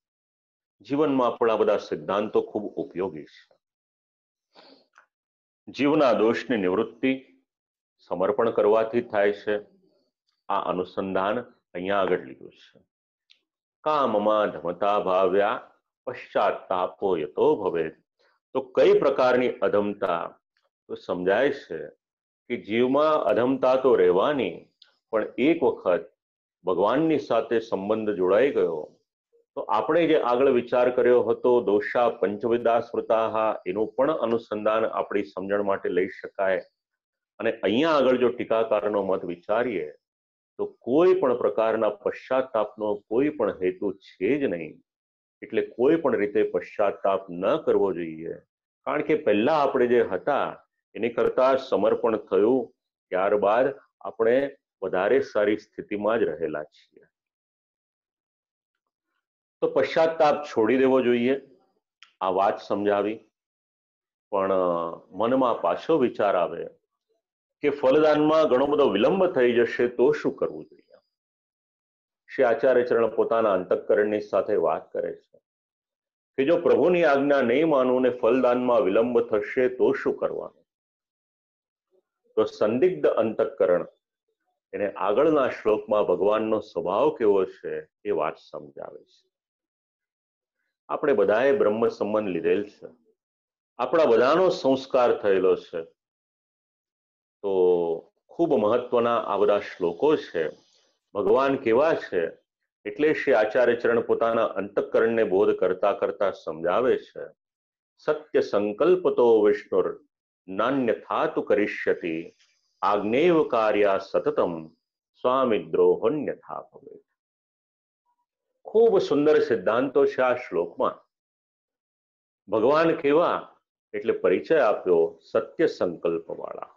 S1: જીવનમાં પણ આ બધા સિદ્ધાંતો ખૂબ ઉપયોગી છે. જીવના દોષની નિવૃત્તિ સમર્પણ કરવાથી થાય છે. આ અનુસંધાન અહીંયા આગળ લીધું છે. કામમાં ધમતા ભાવ્યા પશ્ચાતાપો યતો ભવેત. તો કઈ પ્રકારની અધમતા? તો સમજાય છે કે જીવમાં અધમતા તો રહેવાની, પણ એક વખત ભગવાનની સાથે સંબંધ જોડાઈ ગયો તો આપણે જે આગળ વિચાર કર્યો હતો દોષા પંચવિદા સ્મૃતા, એનું પણ અનુસંધાન આપણી સમજણ માટે લઈ શકાય. અને અહીંયા આગળ જો ટીકાકારનો મત વિચારીએ તો કોઈ પણ પ્રકારના પશ્ચાતાપનો કોઈ પણ હેતુ છે જ નહીં. એટલે કોઈ પણ રીતે પશ્ચાતાપ ન કરવો જોઈએ, કારણ કે પહેલા આપણે જે હતા એની કરતા સમર્પણ થયું, ત્યારબાદ આપણે વધારે સારી સ્થિતિમાં જ રહેલા છીએ. તો પશ્ચાતાપ છોડી દેવો જોઈએ, આ વાત સમજાવી. પણ મનમાં પાછો વિચાર આવે કે ફલદાનમાં ઘણો બધો વિલંબ થઈ જશે તો શું કરવું જોઈએ? શ્રી આચાર્યચરણ પોતાના અંતઃકરણની સાથે વાત કરે છે કે જો પ્રભુની આજ્ઞા નહીં માનું ને ફલદાનમાં વિલંબ થશે તો શું કરવાનું? તો સંદિગ્ધ અંતઃકરણ એને આગળના શ્લોકમાં ભગવાનનો સ્વભાવ કેવો છે એ વાત સમજાવે છે. આપણે બધાએ બ્રહ્મ સંબંધ લીધેલ છે, આપણા બધાનો સંસ્કાર થયેલો છે. તો ખૂબ મહત્વના આ બધા શ્લોકો છે. ભગવાન કેવા છે એટલે શ્રી આચાર્યચરણ પોતાના અંતઃકરણને બોધ કરતા કરતા સમજાવે છે. સત્ય સંકલ્પતો વિષ્ણુર નાન્યથાતુ કરિષ્યતિ આજ્ઞેવ કાર્યા સતતમ સ્વામિદ્રોહોન્યથા ભવેત. ખૂબ સુંદર સિદ્ધાંતો છે આ શ્લોકમાં. ભગવાન કેવા એટલે પરિચય આપ્યો સત્ય સંકલ્પ વાળા.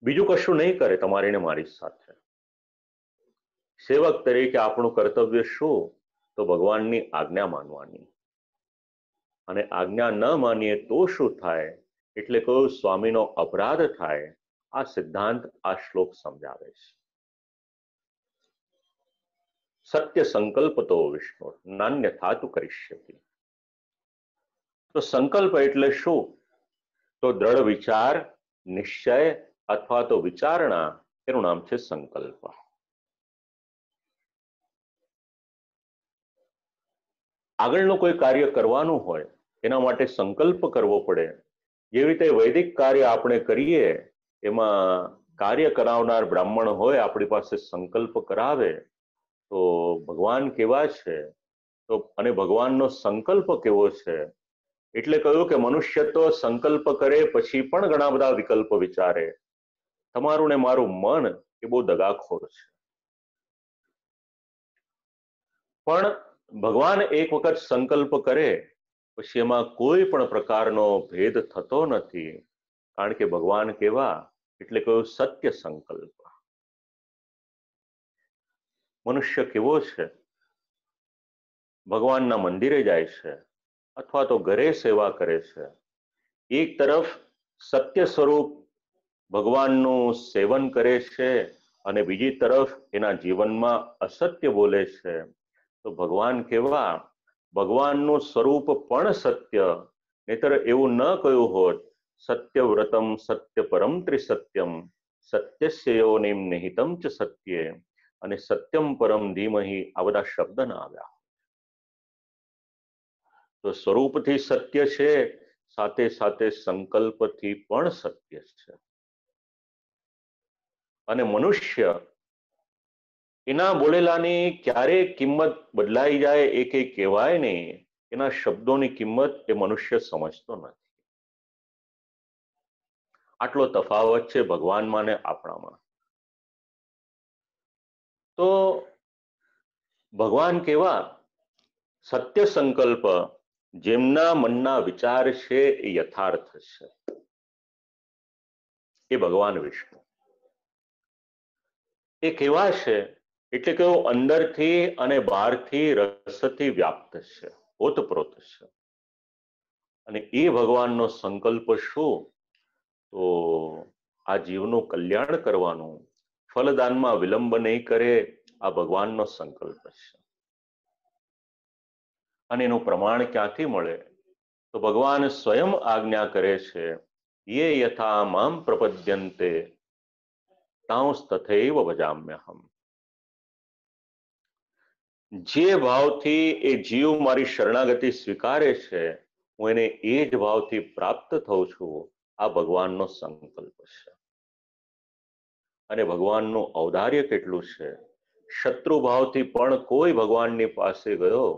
S1: બીજું કશું નહીં કરે તમારી ને મારી સાથે. સેવક તરીકે આપણું કર્તવ્ય શું? તો ભગવાનની આજ્ઞા માનવાની. અને આજ્ઞા ન માનીએ તો શું થાય? એટલે કહ્યું સ્વામીનો અપરાધ થાય. આ સિદ્ધાંત આ શ્લોક સમજાવે છે. સત્ય સંકલ્પતો વિષ્ણુ નાન્યથાતુ કરિષ્યતિ. તો સંકલ્પ એટલે શું? તો દ્રઢ વિચાર, નિશ્ચય અથવા તો વિચારણા, એનું નામ છે સંકલ્પ. આગળનું કોઈ કાર્ય કરવાનું હોય એના માટે સંકલ્પ કરવો પડે. જેવી રીતે વૈદિક કાર્ય આપણે કરીએ એમાં કાર્ય કરાવનાર બ્રાહ્મણ હોય આપણી પાસે સંકલ્પ કરાવે, તો ભગવાન કેવા છે તો અને ભગવાનનો સંકલ્પ કેવો છે? એટલે કહ્યું કે મનુષ્ય તો સંકલ્પ કરે પછી પણ ઘણા બધા વિકલ્પ વિચારે. તમારું ને મારું મન એ બહુ દગાખોર છે. પણ ભગવાન એક વખત સંકલ્પ કરે પછી એમાં કોઈ પણ પ્રકારનો ભેદ થતો નથી, કારણ કે ભગવાન કેવા એટલે કયું સત્ય સંકલ્પ. મનુષ્ય કેવો છે, ભગવાનના મંદિરે જાય છે અથવા તો ઘરે સેવા કરે છે, એક તરફ સત્ય સ્વરૂપ ભગવાનનું સેવન કરે છે અને બીજી તરફ એના જીવનમાં અસત્ય બોલે છે, તો ભગવાન કેવા, ભગવાનનું સ્વરૂપ પણ સત્ય, નહીતર એવું ન કહ્યું હોત સત્યવ્રતમ સત્ય પરમ ત્રિસત્યમ સત્યસ્ય યોનિમ નિહિતમ ચ સત્યે, અને સત્યમ પરમ ધીમહિ આ બધા શબ્દ ના આવ્યા. તો સ્વરૂપથી સત્ય છે, સાથે સાથે સંકલ્પથી પણ સત્ય છે. અને મનુષ્ય એના બોલેલાની ક્યારે કિંમત બદલાઈ જાય એ કંઈ કહેવાય નહીં, એના શબ્દોની કિંમત એ મનુષ્ય સમજતો નથી. આટલો તફાવત છે ભગવાનમાં ને આપણામાં. તો ભગવાન કેવા, સત્ય સંકલ્પ, જેમના મનના વિચાર છે એ યથાર્થ છે, એ ભગવાન વિષ્ણુ. એ કેવા છે એટલે કે અંદરથી અને બહારથી રસથી વ્યાપ્ત છે, ઓતપ્રોત છે. અને એ ભગવાનનો સંકલ્પ શું? તો આ જીવનું કલ્યાણ કરવાનું, ફલદાનમાં વિલંબ નહીં કરે, આ ભગવાનનો સંકલ્પ છે. અને એનું પ્રમાણ ક્યાંથી મળે? તો ભગવાન સ્વયં આજ્ઞા કરે છે, યે યથા મામ પ્રપદ્યન્તે તાંસ તથૈવ ભજામ્યહમ. જે ભાવથી એ જીવ મારી શરણાગતિ સ્વીકારે છે, હું એને એ જ ભાવથી પ્રાપ્ત થઉં છું. આ ભગવાનનો સંકલ્પ છે. અને ભગવાનનું ઔદાર્ય કેટલું છે! શત્રુ ભાવથી પણ કોઈ ભગવાનની પાસે ગયો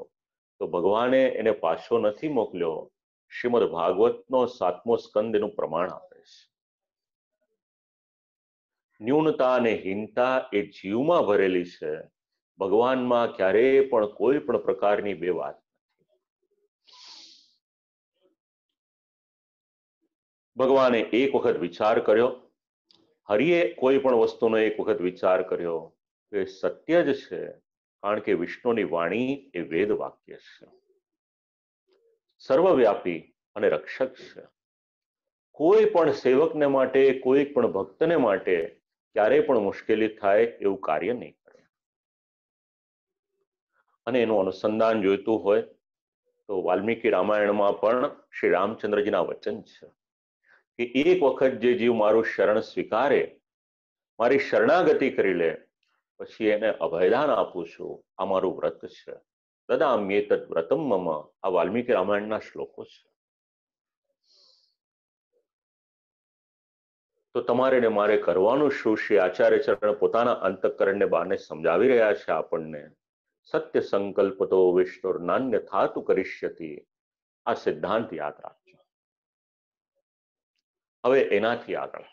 S1: તો ભગવાને એને પાછો નથી મોકલ્યો. શ્રીમદ ભાગવતનો 7મો સ્કંદ એનું પ્રમાણ આપે છે. ન્યૂનતા અને હીનતા એ જીવમાં ભરેલી છે, ભગવાનમાં ક્યારેય પણ કોઈ પણ પ્રકારની બે વાત નથી. ભગવાને એક વખત વિચાર કર્યો, હરિએ કોઈ પણ વસ્તુનો એક વખત વિચાર કર્યો તો એ સત્ય જ છે, કારણ કે વિષ્ણુની વાણી એ વેદ વાક્ય છે, સર્વવ્યાપી અને રક્ષક છે. કોઈ પણ સેવકને માટે, કોઈ પણ ભક્તને માટે ક્યારેય પણ મુશ્કેલી થાય એવું કાર્ય નહીં કરે. અને એનું અનુસંધાન જોઈતું હોય તો વાલ્મીકી રામાયણમાં પણ શ્રી રામચંદ્રજીના વચન છે કે એક વખત જે જીવ મારું શરણ સ્વીકારે, મારી શરણાગતિ કરી લે, પછી એને અભયદાન આપું છું. આ મારું વ્રત છે. દદામ્યેતત વ્રતમ મમ. આ વાલ્મીકી રામાયણના શ્લોકો છે. તો તમારે ને મારે કરવાનું શું? શ્રી આચાર્ય ચરણ પોતાના અંતઃકરણને બાને સમજાવી રહ્યા છે આપણને. સત્ય સંકલ્પ તો વિષ્ણુર નાન્ય થાતુ કરિષ્યતિ. આ સિદ્ધાંત યાદ રાખજો. હવે એનાથી આગળ,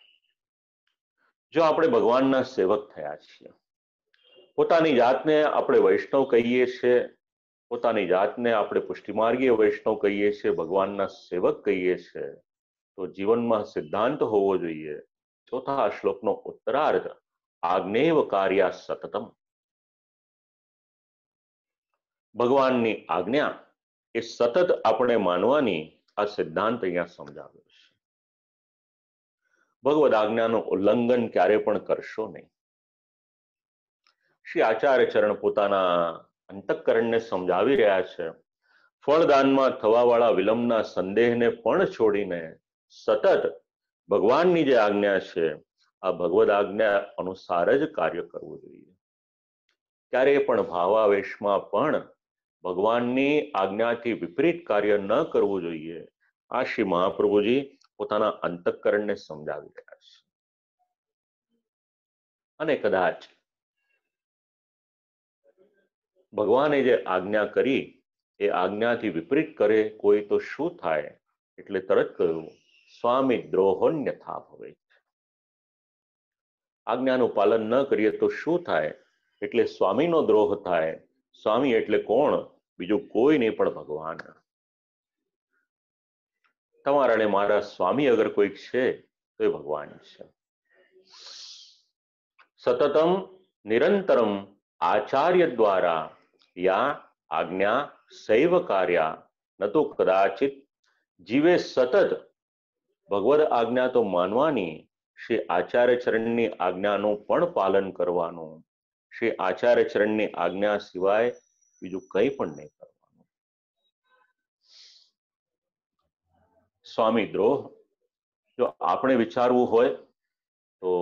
S1: જો આપણે ભગવાનના સેવક થયા છીએ, પોતાની જાતને આપણે વૈષ્ણવ કહીએ છીએ, પોતાની જાતને આપણે પુષ્ટિમાર્ગીય વૈષ્ણવ કહીએ છીએ, ભગવાનના સેવક કહીએ છીએ, તો જીવનમાં સિદ્ધાંત હોવો જોઈએ. ચોથા શ્લોકનો ઉત્તરાર્ધ, આજ્ઞેવ કાર્યા સતતમ. ભગવાનની આજ્ઞા એ સતત આપણે માનવાની, આ સિદ્ધાંત અહીંયા સમજાવ્યો છે. ભગવદ આજ્ઞાનું ઉલ્લંઘન ક્યારે પણ કરશો નહીં. શ્રી આચાર્ય ચરણ પોતાના અંતઃકરણને સમજાવી રહ્યા છે. ફળદાનમાં થવાવાળા વિલંબના સંદેહને પણ છોડીને સતત ભગવાનની જે આજ્ઞા છે, આ ભગવદ આજ્ઞા અનુસાર જ કાર્ય કરવું જોઈએ. ક્યારેય પણ ભાવાવેશમાં પણ ભગવાનની આજ્ઞાથી વિપરીત કાર્ય ન કરવું જોઈએ. આ શ્રી મહાપ્રભુજી પોતાના અંતઃકરણને સમજાવી રહ્યા છે. અને કદાચ ભગવાને જે આજ્ઞા કરી એ આજ્ઞાથી વિપરીત કરે કોઈ તો શું થાય? એટલે તરત કહ્યું, સ્વામી દ્રોહોન્યથા ભવે. આજ્ઞાનું પાલન ન કરીએ તો શું થાય? એટલે સ્વામીનો દ્રોહ થાય. સ્વામી એટલે કોણ? બીજું કોઈ નહીં પણ ભગવાન. તમારા ને મારા સ્વામી અગર કોઈક છે તો એ ભગવાન છે. સતતમ નિરંતરમ આચાર્ય દ્વારા યા આજ્ઞા સૈવ કાર્યા ન તો કદાચિત જીવે સતત ભગવદ આજ્ઞા તો માનવાની, શ્રી આચાર્ય ચરણની આજ્ઞાનું પણ પાલન કરવાનું, શ્રી આચાર્ય ચરણની આજ્ઞા સિવાય બીજું કંઈ પણ નહીં કરવાનું. સ્વામી દ્રોહ જો આપણે વિચારવું હોય તો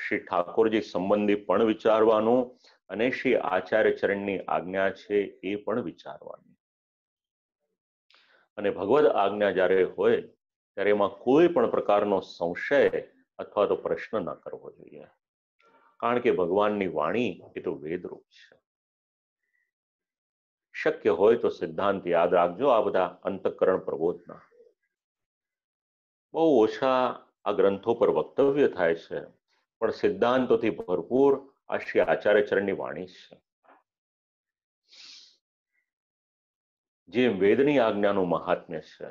S1: શ્રી ઠાકોરજી સંબંધી પણ વિચારવાનું અને શ્રી આચાર્ય ચરણની આજ્ઞા છે એ પણ વિચારવાની. અને ભગવદ આજ્ઞા જ્યારે હોય ત્યારે એમાં કોઈ પણ પ્રકારનો સંશય અથવા તો પ્રશ્ન ન કરવો જોઈએ, કારણ કે ભગવાનની વાણી એ તો વેદરૂપ છે. શક્ય હોય તો સિદ્ધાંત યાદ રાખજો. આ બધા અંતઃકરણ પ્રબોધના બહુ ઓછા આ ગ્રંથો પર વક્તવ્ય થાય છે, પણ સિદ્ધાંતોથી ભરપૂર આ શ્રી આચાર્ય ચરણની વાણી છે. જેમ વેદની આજ્ઞાનું મહાત્મ્ય છે,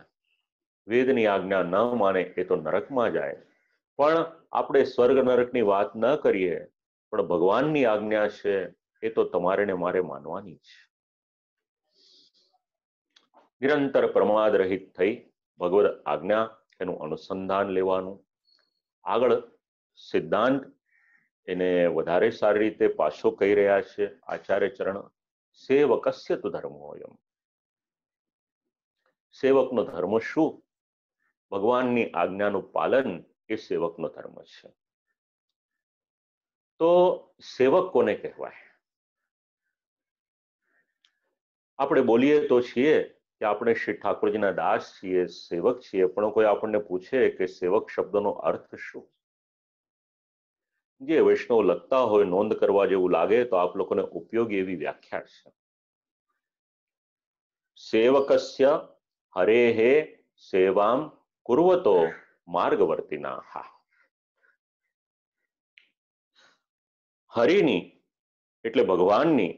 S1: વેદની આજ્ઞા ન માને એ તો નરકમાં જાય, પણ આપણે સ્વર્ગ નરકની વાત ન કરીએ, પણ ભગવાનની આજ્ઞા છે એ તો તમારે ને મારે માનવાની છે. નિરંતર પ્રમાદ રહિત થઈ ભગવદ આજ્ઞા એનું અનુસંધાન લેવાનું. આગળ સિદ્ધાંત એને વધારે સારી રીતે પાછો કહી રહ્યા છે આચાર્ય ચરણ. સેવકસ્ય તુ ધર્મોયમ. સેવકનો ધર્મ શું? ભગવાનની આજ્ઞાનું પાલન એ સેવકનો ધર્મ છે. તો સેવક કોને કહેવાય? આપણે બોલીએ તો છીએ કે આપણે શ્રી ઠાકોરજીના દાસ છીએ, સેવક છીએ, પણ કોઈ આપણને પૂછે કે સેવક શબ્દનો અર્થ શું? જે વૈષ્ણવ લખતા હોય નોંધ કરવા જેવું લાગે તો આપ લોકોને ઉપયોગી એવી વ્યાખ્યા છે. સેવકસ્ય હરેહે સેવામ કુર્વતો માર્ગવર્તિનાહ. હરિની એટલે ભગવાનની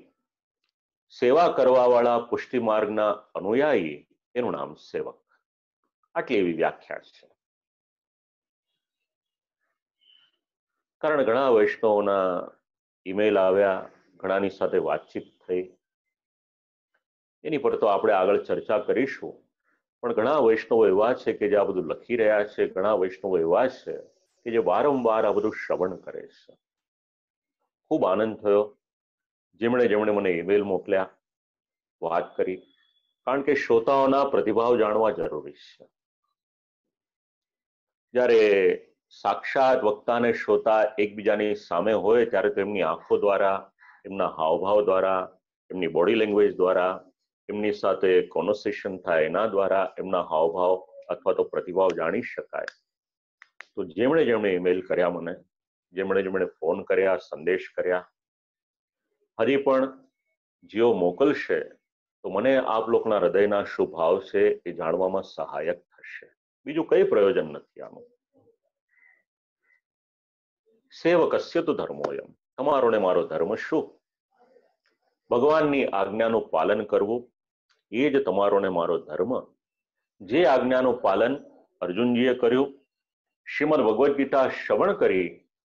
S1: સેવા કરવા વાળા પુષ્ટિ માર્ગના અનુયાયી એનું નામ સેવક. આટલી એવી વ્યાખ્યા છે. કારણ ઘણા વૈષ્ણવોના ઈમેલ આવ્યા, ઘણાની સાથે વાતચીત થઈ, એની પર તો આપણે આગળ ચર્ચા કરીશું. પણ ઘણા વૈષ્ણવો એવા છે કે જે આ બધું લખી રહ્યા છે, ઘણા વૈષ્ણવો એવા છે કે જે વારંવાર આ બધું શ્રવણ કરે છે. ખૂબ આનંદ થયો જેમણે જેમણે મને ઈમેલ મોકલ્યા, વાત કરી, કારણ કે શ્રોતાઓના પ્રતિભાવ જાણવા જરૂરી છે. જ્યારે સાક્ષાત વક્તા અને શ્રોતા એકબીજાની સામે હોય ત્યારે તો એમની આંખો દ્વારા, એમના હાવભાવ દ્વારા, એમની બોડી લેંગ્વેજ દ્વારા, એમની સાથે કોન્વર્સેશન થાય એના દ્વારા એમના હાવભાવ અથવા તો પ્રતિભાવ જાણી શકાય. તો જેમણે જેમણે ઈમેલ કર્યા મને, જેમણે જેમણે ફોન કર્યા, સંદેશ કર્યા, હજી પણ જેઓ મોકલશે તો મને આપ લોકોના હૃદયના શું ભાવ છે એ જાણવામાં સહાયક થશે. બીજું કઈ પ્રયોજન નથી આનું. સેવકસ્ય તુ ધર્મોયમ. તમારો ને મારો ધર્મ શું? ભગવાનની આજ્ઞાનું પાલન કરવું એ જ તમારો ને મારો ધર્મ. જે આજ્ઞાનું પાલન અર્જુનજીએ કર્યું, શ્રીમદ ભગવદ્ ગીતા શ્રવણ કરી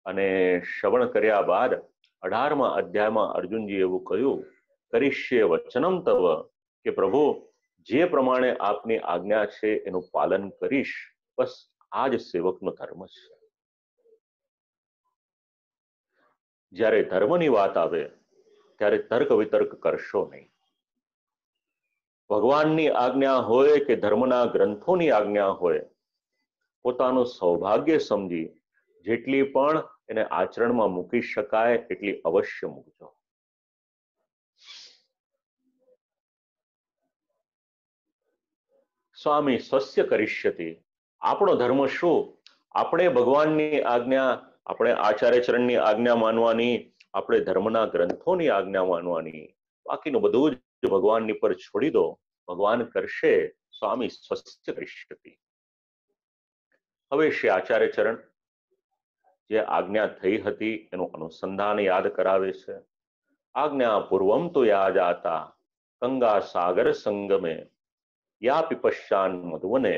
S1: અને શ્રવણ કર્યા બાદ 18મા અધ્યાયમાં અર્જુનજી એવું કહ્યું, કરીશ્યે વચનમ તવ, કે પ્રભુ જે પ્રમાણે આપની આજ્ઞા છે એનું પાલન કરીશ. બસ આ જ સેવકનો ધર્મ છે. જ્યારે ધર્મની વાત આવે ત્યારે તર્ક વિતર્ક કરશો નહીં. ભગવાનની આજ્ઞા હોય કે ધર્મના ગ્રંથોની આજ્ઞા હોય, પોતાનું સૌભાગ્ય સમજી જેટલી પણ એને આચરણમાં મૂકી શકાય એટલી અવશ્ય મૂકજો. સ્વામી સ્વસ્ય કરિષ્યતિ. આપણો ધર્મ શું? આપણે ભગવાનની આજ્ઞા, આપણે આચાર્ય ચરણની આજ્ઞા માનવાની, આપણે ધર્મના ગ્રંથોની આજ્ઞા માનવાની, બાકીનું બધું જ ભગવાનની પર છોડી દો. ભગવાન કરશે. સ્વામી સ્વસ્ય કરિષ્યતિ. હવે શ્રી આચાર્ય ચરણ જે આજ્ઞા થઈ હતી એનું અનુસંધાન યાદ કરાવે છે. આજ્ઞા પૂર્વમ તો યા જાતા ગંગા સાગર સંગમે યા પિપશ્યાન મધુવને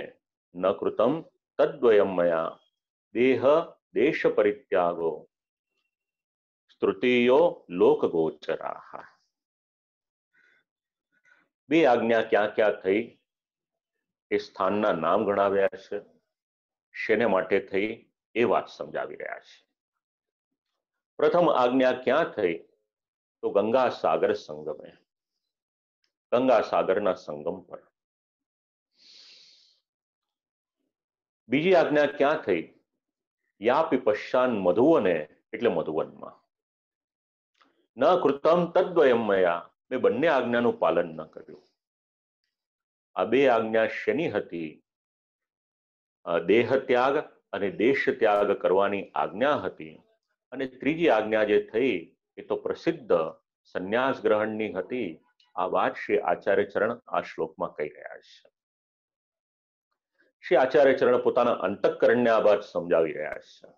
S1: ન કૃતમ તદ્વયમ મયા દેહ દેશ પરિત્યાગો સ્તુતિયો લોક ગોચરા. બે આજ્ઞા ક્યાં ક્યાં થઈ એ સ્થાનના નામ ગણાવ્યા છે, શેને માટે થઈ એ વાત સમજાવી રહ્યા છે. પ્રથમ આજ્ઞા ક્યાં થઈ તો ગંગા સાગર સંગમે, ગંગા સાગરના સંગમ પર. બીજી આજ્ઞા ક્યાં થઈ? યાપી પશ્ચાન મધુવને એટલે મધુવનમાં. ન કૃતમ તદ્વયમ મયા, મેં બંને આજ્ઞાનું પાલન ન કર્યું. આ બે આજ્ઞા શેની હતી? દેહ ત્યાગ અને દેશ ત્યાગ કરવાની આજ્ઞા હતી. અને ત્રીજી આજ્ઞા જે થઈ એ તો પ્રસિદ્ધ સંન્યાસ ગ્રહણની હતી. આ વાત શ્રી આચાર્ય ચરણ આ શ્લોકમાં કહી રહ્યા છે. શ્રી આચાર્ય ચરણ પોતાના અંતઃકરણને આ વાત સમજાવી રહ્યા છે.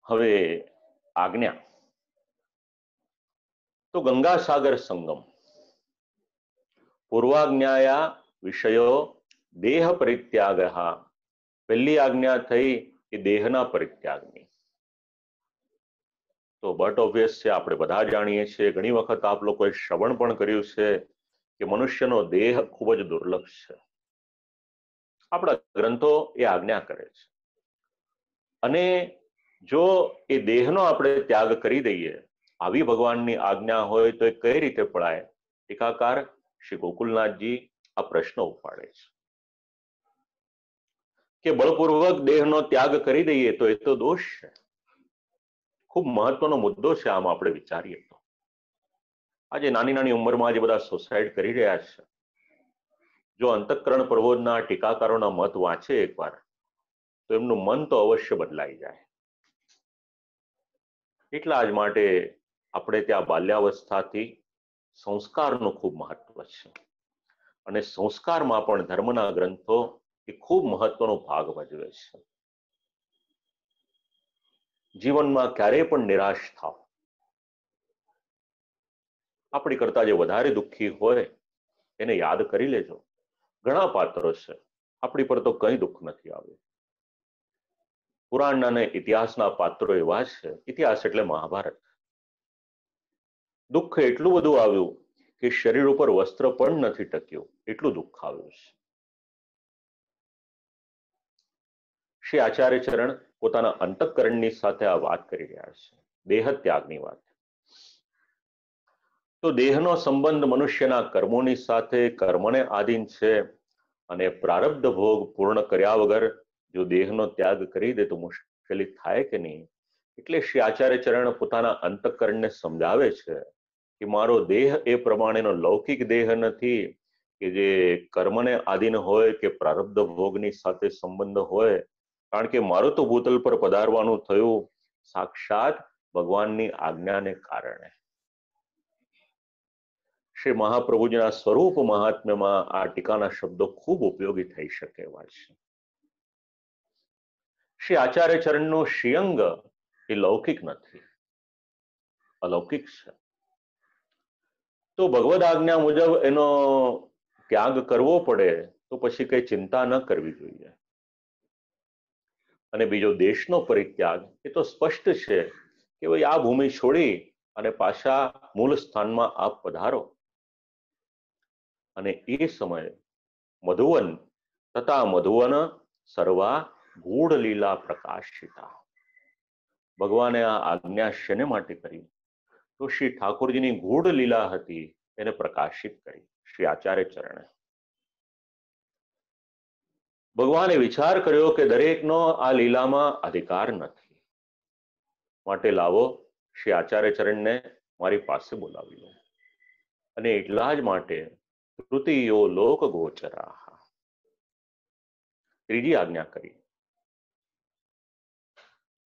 S1: હવે આજ્ઞા તો ગંગા સાગર સંગમ. પૂર્વાજ્ઞાયા વિષયો દેહ પરિત્યાગ. પહેલી આજ્ઞા થઈ એ દેહના પરિત્યાગની. તો બટ ઓબ્વિયસ છે, આપણે બધા જાણીએ છીએ, ઘણી વખત આપ લોકોએ શ્રવણ પણ કર્યું છે કે મનુષ્યનો દેહ ખૂબ જ દુર્લભ છે. આપણા ગ્રંથો એ આજ્ઞા કરે છે. અને જો એ દેહનો આપણે ત્યાગ કરી દઈએ, આવી ભગવાનની આજ્ઞા હોય તો એ કઈ રીતે પડાય? ટીકાકાર શ્રી ગોકુલનાથજી આ પ્રશ્ન ઉપાડે છે કે બળપૂર્વક દેહનો ત્યાગ કરી દઈએ તો એ તો દોષ છે. ખૂબ મહત્વનો મુદ્દો છે. આમ આપણે વિચારીએ તો આજે નાની નાની ઉંમરમાં જે બધા સુસાઇડ કરી રહ્યા છે, જો અંતઃકરણ પ્રબોધના ટીકાકારોના મત વાંચે એકવાર તો એમનું મન તો અવશ્ય બદલાઈ જાય. એટલા જ માટે આપણે ત્યાં બાલ્યાવસ્થાથી સંસ્કારનું ખૂબ મહત્વ છે. અને સંસ્કારમાં પણ ધર્મના ગ્રંથો એ ખૂબ મહત્વનો ભાગ ભજવે છે. જીવનમાં ક્યારેય પણ નિરાશ થાવ, આપણી કરતા જે વધારે દુઃખી હોય એને યાદ કરી લેજો. ઘણા પાત્રો છે, આપણી પર તો કંઈ દુઃખ નથી આવ્યું. પુરાણના અને ઇતિહાસના પાત્રો એવા છે. ઇતિહાસ એટલે મહાભારત. દુઃખ એટલું બધું આવ્યું કે શરીર ઉપર વસ્ત્ર પણ નથી ટક્યું, એટલું દુઃખ આવ્યું છે. શ્રી આચાર્ય ચરણ પોતાના અંતઃકરણની સાથે આ વાત કરી રહ્યા છે, દેહ ત્યાગની વાત. તો દેહનો સંબંધ મનુષ્યના કર્મોની સાથે કર્મને આધીન છે. અને પ્રારબ્ધ ભોગ પૂર્ણ કર્યા વગર જો દેહનો ત્યાગ કરી દે તો મુશ્કેલી થાય કે નહીં. એટલે શ્રી આચાર્ય ચરણ પોતાના અંતઃકરણને સમજાવે છે કે મારો દેહ એ પ્રમાણેનો લૌકિક દેહ નથી કે જે કર્મને આધીન હોય કે પ્રારબ્ધ ભોગની સાથે સંબંધ હોય. કારણ કે મારું તો ભૂતલ પર પધારવાનું થયું સાક્ષાત ભગવાનની આજ્ઞાને કારણે. શ્રી મહાપ્રભુજીના સ્વરૂપ મહાત્મ્યમાં આ ટીકાના શબ્દો ખૂબ ઉપયોગી થઈ શકે એવા છે. શ્રી આચાર્ય ચરણનું શ્રીઅંગ એ લૌકિક નથી, અલૌકિક છે. તો ભગવદ આજ્ઞા મુજબ એનો ત્યાગ કરવો પડે તો પછી કઈ ચિંતા ન કરવી જોઈએ. અને બીજો દેશનો પરિત્યાગ એ તો સ્પષ્ટ છે કે ભાઈ આ ભૂમિ છોડી અને પાછા મૂળ સ્થાનમાં આપ પધારો. અને એ સમયે મધુવન તથા મધુવન સર્વા ગૂઢ લીલા પ્રકાશિતા. ભગવાને આ આજ્ઞા શેને માટે કરી? તો શ્રી ઠાકોરજીની ગૂઢ લીલા હતી એને પ્રકાશિત કરી શ્રી આચાર્ય ચરણે. ભગવાને વિચાર કર્યો કે દરેકનો આ લીલામાં અધિકાર નથી, માટે લાવો શ્રી આચાર્ય ચરણને મારી પાસે બોલાવી લો. અને એટલા જ માટે તૃતીયો લોક ગોચરા, ત્રીજી આજ્ઞા કરી.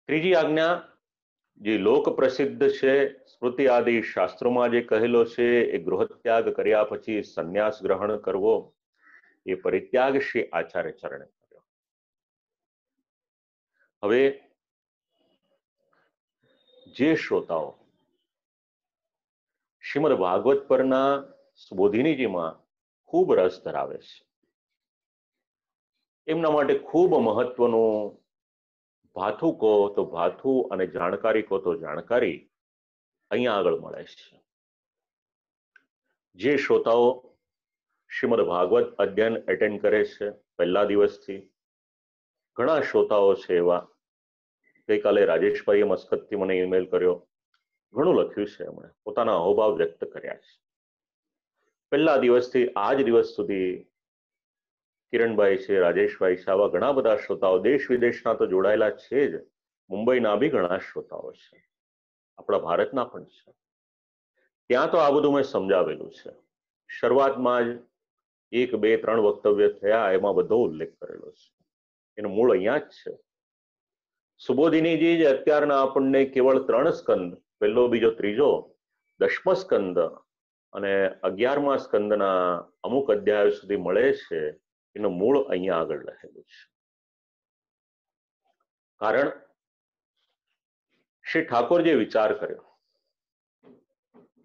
S1: ત્રીજી આજ્ઞા જે લોક પ્રસિદ્ધ છે, સ્મૃતિ આદિ શાસ્ત્રોમાં જે કહેલો છે એ ગૃહત્યાગ કર્યા પછી સંન્યાસ ગ્રહણ કરવો, એ પરિત્યાગ શ્રી આચાર્ય ચરણે કર્યો. હવે જે શ્રોતાઓ શ્રીમદ ભાગવત પરના સુબોધિનીજીમાં ખૂબ રસ ધરાવે છે, એમના માટે ખૂબ મહત્વનું ભાથું કહો તો ભાથું અને જાણકારી કહો તો જાણકારી અહીંયા આગળ મળે છે. જે શ્રોતાઓ શ્રીમદ ભાગવત અધ્યયન એટેન્ડ કરે છે પહેલા દિવસથી, ઘણા શ્રોતાઓ છે એવા, ગઈકાલે રાજેશભાઈએ મસ્કતથી મને ઈમેલ કર્યો, ઘણું લખ્યું છે, એમણે પોતાના અહોભાવ વ્યક્ત કર્યા છે. પહેલા દિવસથી આજ દિવસ સુધી કિરણભાઈ છે, રાજેશભાઈ છે, આવા ઘણા બધા શ્રોતાઓ દેશ વિદેશના તો જોડાયેલા છે જ, મુંબઈના બી ઘણા શ્રોતાઓ છે, આપણા ભારતના પણ છે. ત્યાં તો આ બધું મેં સમજાવેલું છે. શરૂઆતમાં જ 1, 2, 3 વક્તવ્ય થયા, એમાં બધો ઉલ્લેખ કરેલો છે. એનું મૂળ અહીંયા જ છે. સુબોધિનીજી જ અત્યારના આપણને કેવળ 3 સ્કંદ, પહેલો, બીજો, ત્રીજો, 10મો સ્કંદ અને 11મા સ્કંદના અમુક અધ્યાયો સુધી મળે છે. એનું મૂળ અહીંયા આગળ રહેલું છે. કારણ શ્રી ઠાકોરજીએ વિચાર કર્યો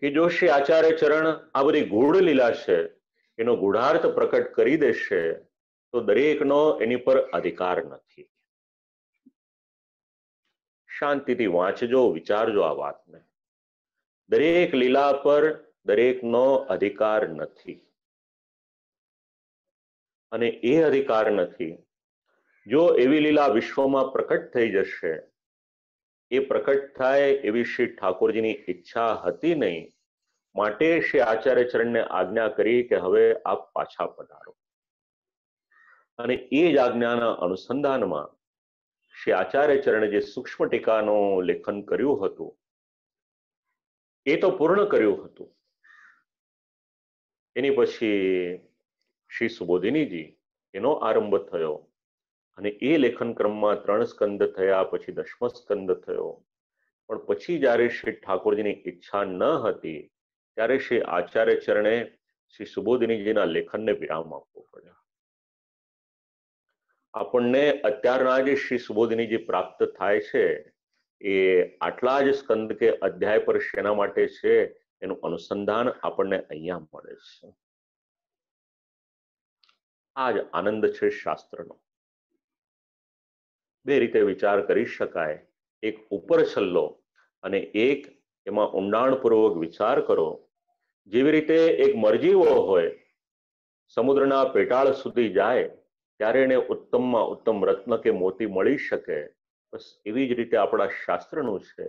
S1: કે જો શ્રી આચાર્ય ચરણ આ બધી ગૂઢ લીલા છે એનો ગૂઢાર્થ પ્રકટ કરી દેશે તો દરેકનો એની પર અધિકાર નથી. શાંતિથી વાંચજો, વિચારજો આ વાતને. દરેક લીલા પર દરેકનો અધિકાર નથી, અને એ અધિકાર નથી. જો એવી લીલા વિશ્વમાં પ્રકટ થઈ જશે, એ પ્રકટ થાય એવી શ્રી ઠાકોરજીની ઈચ્છા હતી નહીં, માટે શ્રી આચાર્ય ચરણને આજ્ઞા કરી કે હવે આપ પાછા પધારો. અને એ જ આજ્ઞાના અનુસંધાનમાં શ્રી આચાર્ય ચરણે જે સૂક્ષ્મ ટીકાનું લેખન કર્યું હતું એ તો પૂર્ણ કર્યું હતું. એની પછી શ્રી સુબોધિનીજી એનો આરંભ થયો, અને એ લેખન ક્રમમાં 3 સ્કંદ થયા, પછી 10મો સ્કંદ થયો. પણ પછી જ્યારે શ્રી ઠાકોરજીની ઈચ્છા ન હતી ત્યારે શ્રી આચાર્ય ચરણે શ્રી સુબોધિનીજીના લેખનને વિરામ આપવો પડ્યો. આપણને અત્યારના જે શ્રી સુબોધિનીજી પ્રાપ્ત થાય છે એ આટલા જ સ્કંદ કે અધ્યાય પર શેના માટે છે એનું અનુસંધાન આપણને અહીંયા મળે છે. આ જ આનંદ છે શાસ્ત્રનો. બે રીતે વિચાર કરી શકાય, એક ઉપર છલ્લો અને એક એમાં ઊંડાણપૂર્વક વિચાર કરો. જેવી રીતે એક મરજીવો હોય સમુદ્રના પેટાળ સુધી જાય ત્યારે એને ઉત્તમમાં ઉત્તમ રત્ન કે મોતી મળી શકે, બસ એવી જ રીતે આપણા શાસ્ત્રનું છે.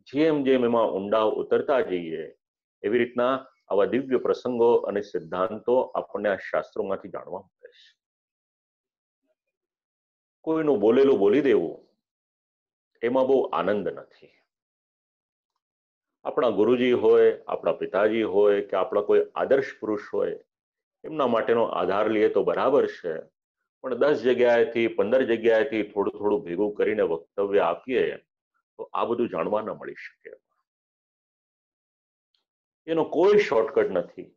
S1: જેમ જેમ એમાં ઊંડા ઉતરતા જઈએ એવી રીતના આવા દિવ્ય પ્રસંગો અને સિદ્ધાંતો આપણને આ શાસ્ત્રોમાંથી જાણવા મળે છે. કોઈનું બોલેલું બોલી દેવું એમાં બહુ આનંદ નથી. આપણા ગુરુજી હોય, આપણા પિતાજી હોય કે આપણા કોઈ આદર્શ પુરુષ હોય, એમના માટેનો આધાર લઈએ તો બરાબર છે, પણ 10 જગ્યાએથી 15 જગ્યાએથી થોડું થોડું ભેગું કરીને વક્તવ્ય આપીએ તો આ બધું જાણવા ન મળી શકે. એનો કોઈ શોર્ટકટ નથી,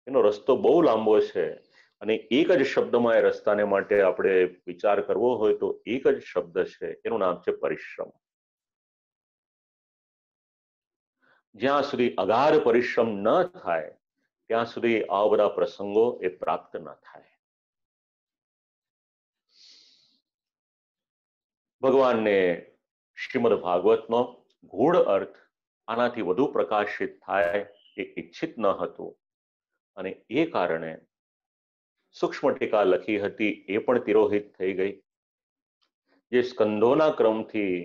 S1: એનો રસ્તો બહુ લાંબો છે, અને એક જ શબ્દમાં એ રસ્તાને માટે આપણે વિચાર કરવો હોય તો એક જ શબ્દ છે, એનું નામ છે પરિશ્રમ. જ્યાં સુધી અગાધ પરિશ્રમ ન થાય ત્યાં સુધી આવા બધા પ્રસંગો એ પ્રાપ્ત ન થાય. ભગવાનને શ્રીમદ ભાગવતનો ગૂઢ અર્થ આનાથી વધુ પ્રકાશિત થાય એ ઈચ્છિત ન હતું, અને એ કારણે સૂક્ષ્મ ટીકા લખી હતી એ પણ તિરોહિત થઈ ગઈ. જે સ્કંધોના ક્રમથી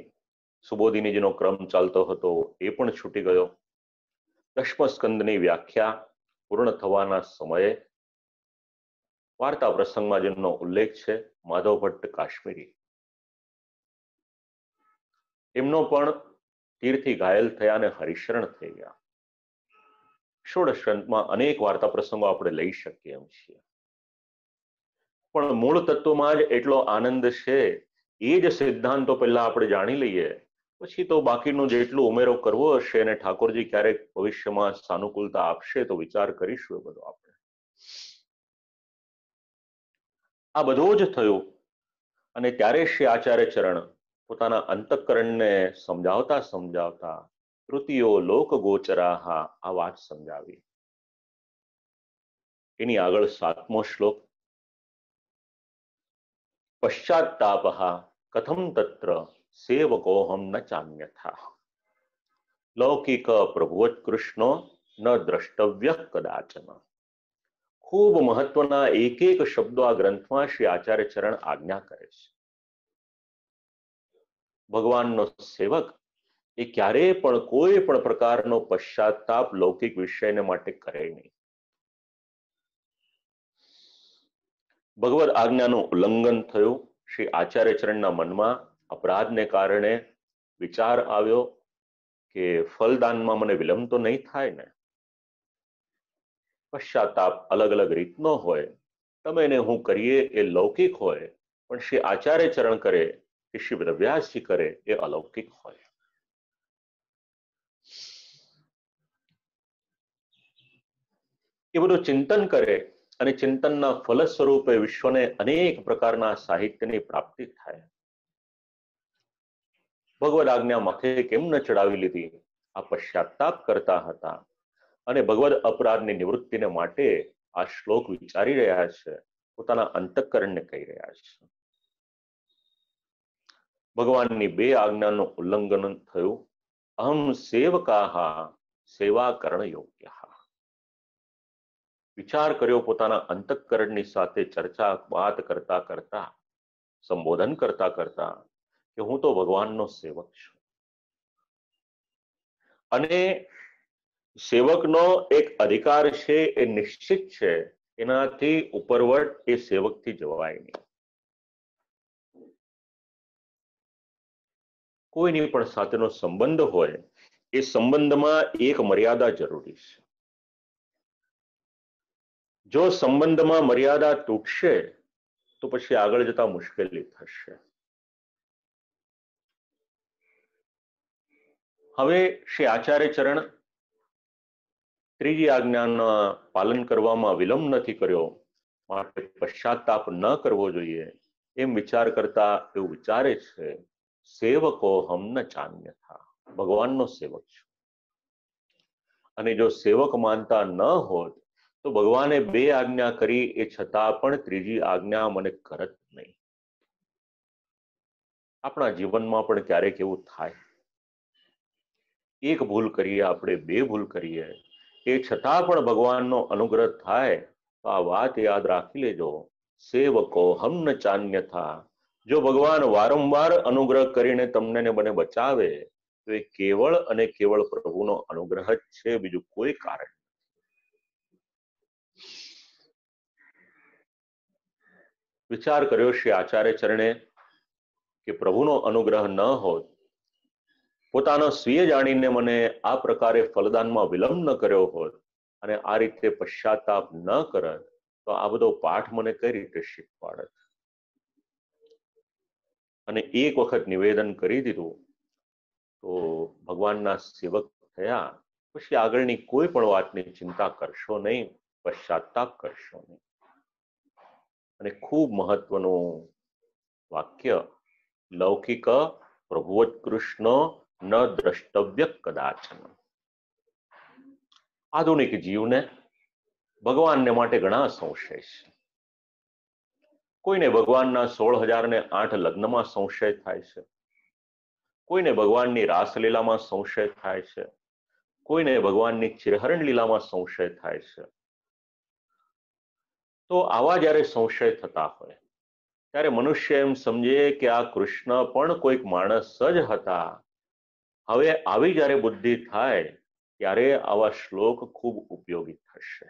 S1: સુબોધિનીજીનો ક્રમ ચાલતો હતો એ પણ છૂટી ગયો. 10મ સ્કંદની વ્યાખ્યા પૂર્ણ થવાના સમયે વાર્તા પ્રસંગમાં જેમનો ઉલ્લેખ છે માધવ ભટ્ટ કાશ્મીરી, એમનો પણ તીરથી ઘાયલ થયા અને હરિશરણ થઈ ગયા. ષોડશ ગ્રંથમાં અનેક વાર્તા પ્રસંગો આપણે લઈ શકીએ એમ છીએ, પણ મૂળ તત્વમાં જ એટલો આનંદ છે. એ જ સિદ્ધાંતો પહેલા આપણે જાણી લઈએ, પછી તો બાકીનું જેટલું ઉમેરો કરવો હશે અને ઠાકોરજી ક્યારેક ભવિષ્યમાં સાનુકૂળતા આપશે તો વિચાર કરીશું એ બધો આપણે. આ બધું જ થયું, અને ત્યારે શ્રી આચાર્ય ચરણ પોતાના અંતઃકરણને સમજાવતા સમજાવતા તૃતીયો લોક ગોચરાહા આ વાત સમજાવી. એની આગળ 7મો શ્લોક, પશ્ચાતાપઃ કથમ તત્ર સેવકોહમ ન ચાન્યથા લૌકિક પ્રભુવત્કૃષ્ણો ન દ્રષ્ટવ્ય કદાચન. ખૂબ મહત્વના એક એક શબ્દો આ ગ્રંથમાં શ્રી આચાર્ય ચરણ આજ્ઞા કરે છે. ભગવાનનો સેવક એ ક્યારેય પણ કોઈ પણ પ્રકારનો પશ્ચાતાપ લૌકિક વિષયને માટે કરે નહીં. ભગવદ આજ્ઞાનું ઉલ્લંઘન થયું. શ્રી આચાર્ય ચરણના મનમાં અપરાધને કારણે વિચાર આવ્યો કે ફલદાનમાં મને વિલંબ તો નહીં થાય ને. પશ્ચાતાપ અલગ અલગ રીતનો હોય, તમે ને હું કરીએ એ લૌકિક હોય, પણ શ્રી આચાર્ય ચરણ કરે કે શ્રી વેદવ્યાસજી કરે એ અલૌકિક હોય. એ બધું ચિંતન કરે અને ચિંતનના ફલ સ્વરૂપે વિશ્વને અનેક પ્રકારના સાહિત્યની પ્રાપ્તિ થાય. ભગવદ આજ્ઞા માથે કેમ ન ચડાવી લીધી? આ પશ્ચાતાપ કરતા હતા અને ભગવદ અપરાધની નિવૃત્તિને માટે આ શ્લોક વિચારી રહ્યા છે, પોતાના અંતઃકરણને કહી રહ્યા છે. ભગવાનની બે આજ્ઞાનું ઉલ્લંઘન થયું. અહમ સેવકાહ સેવા કરણ યોગ્ય. વિચાર કર્યો પોતાના અંતઃકરણની સાથે, ચર્ચા વાત કરતા કરતા, સંબોધન કરતા કરતા કે હું તો ભગવાનનો સેવક છું અને સેવકનો એક અધિકાર છે એ નિશ્ચિત છે, એનાથી ઉપરવટ એ સેવકથી જવાય નહીં. કોઈની પણ સાથેનો સંબંધ હોય એ સંબંધમાં એક મર્યાદા જરૂરી છે. જો સંબંધમાં મર્યાદા તૂટશે તો પછી આગળ જતા મુશ્કેલી થશે. હવે શ્રી આચાર્ય ચરણ ત્રીજી આજ્ઞાના પાલન કરવામાં વિલંબ નથી કર્યો, માટે પશ્ચાતાપ ન કરવો જોઈએ એમ વિચાર કરતા એવું વિચારે છે, સેવકો હમ ન ચાન્યથા, ભગવાનનો સેવક છું. અને જો સેવક માનતા ન હોત તો ભગવાને બે આજ્ઞા કરી એ છતાં પણ ત્રીજી આજ્ઞા મને કરત નહીં. આપણા જીવનમાં પણ ક્યારેક એવું થાય, એક ભૂલ કરીએ આપણે, બે ભૂલ કરીએ, એ છતાં પણ ભગવાનનો અનુગ્રહ થાય તો આ વાત યાદ રાખી લેજો, સેવકો હમ ન ચાન્યથા. જો ભગવાન વારંવાર અનુગ્રહ કરીને તમને ને મને બચાવે તો એ કેવળ અને કેવળ પ્રભુનો અનુગ્રહ જ છે, બીજું કોઈ કારણ. વિચાર કર્યો શ્રી આચાર્ય ચરણે કે પ્રભુનો અનુગ્રહ ન હોત, પોતાનો સ્વીય જાણીને મને આ પ્રકારે ફલદાનમાં વિલંબ ન કર્યો હોત અને આ રીતે પશ્ચાતાપ ન કરત તો આ બધો પાઠ મને કઈ રીતે શીખવાડત. અને એક વખત નિવેદન કરી દીધું તો ભગવાનના સેવક થયા, પછી આગળની કોઈ પણ વાતની ચિંતા કરશો નહીં, પશ્ચાતાપ કરશો નહીં. અને ખૂબ મહત્વનું વાક્ય, લૌકિક પ્રભુવત્કૃષ્ણો ન દ્રષ્ટવ્ય કદાચન. આધુનિક જીવને ભગવાનને માટે ઘણા સંશય છે. કોઈને ભગવાનના 16,008 લગ્નમાં સંશય થાય છે, કોઈને ભગવાનની રાસલીલામાં સંશય થાય છે, કોઈને ભગવાનની ચિરહરણ લીલામાં સંશય થાય છે. તો આવા જ્યારે સંશય થતા હોય ત્યારે મનુષ્ય એમ સમજે કે આ કૃષ્ણ પણ કોઈક માણસ જ હતા. હવે આવી જ્યારે બુદ્ધિ થાય ત્યારે આવા શ્લોક ખૂબ ઉપયોગી થશે.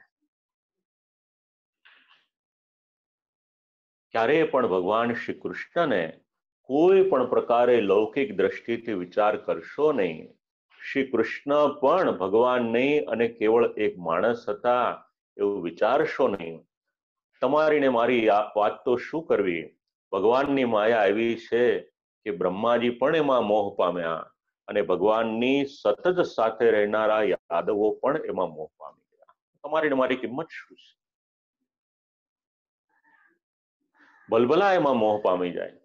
S1: ક્યારે પણ ભગવાન શ્રી કૃષ્ણને કોઈ પણ પ્રકારે લૌકિક દ્રષ્ટિથી વિચાર કરશો નહીં. શ્રી કૃષ્ણ પણ ભગવાન નહીં અને કેવળ એક માણસ હતા એવું વિચારશો નહીં. તમારી ને મારી વાત તો શું કરવી, ભગવાનની માયા એવી છે કે બ્રહ્માજી પણ એમાં મોહ પામ્યા અને ભગવાનની સતત સાથે રહેનારા યાદવો પણ એમાં મોહ પામી ગયા. તમારી ને મારી કિંમત શું છે? ભલભલા એમાં મોહ પામી જાય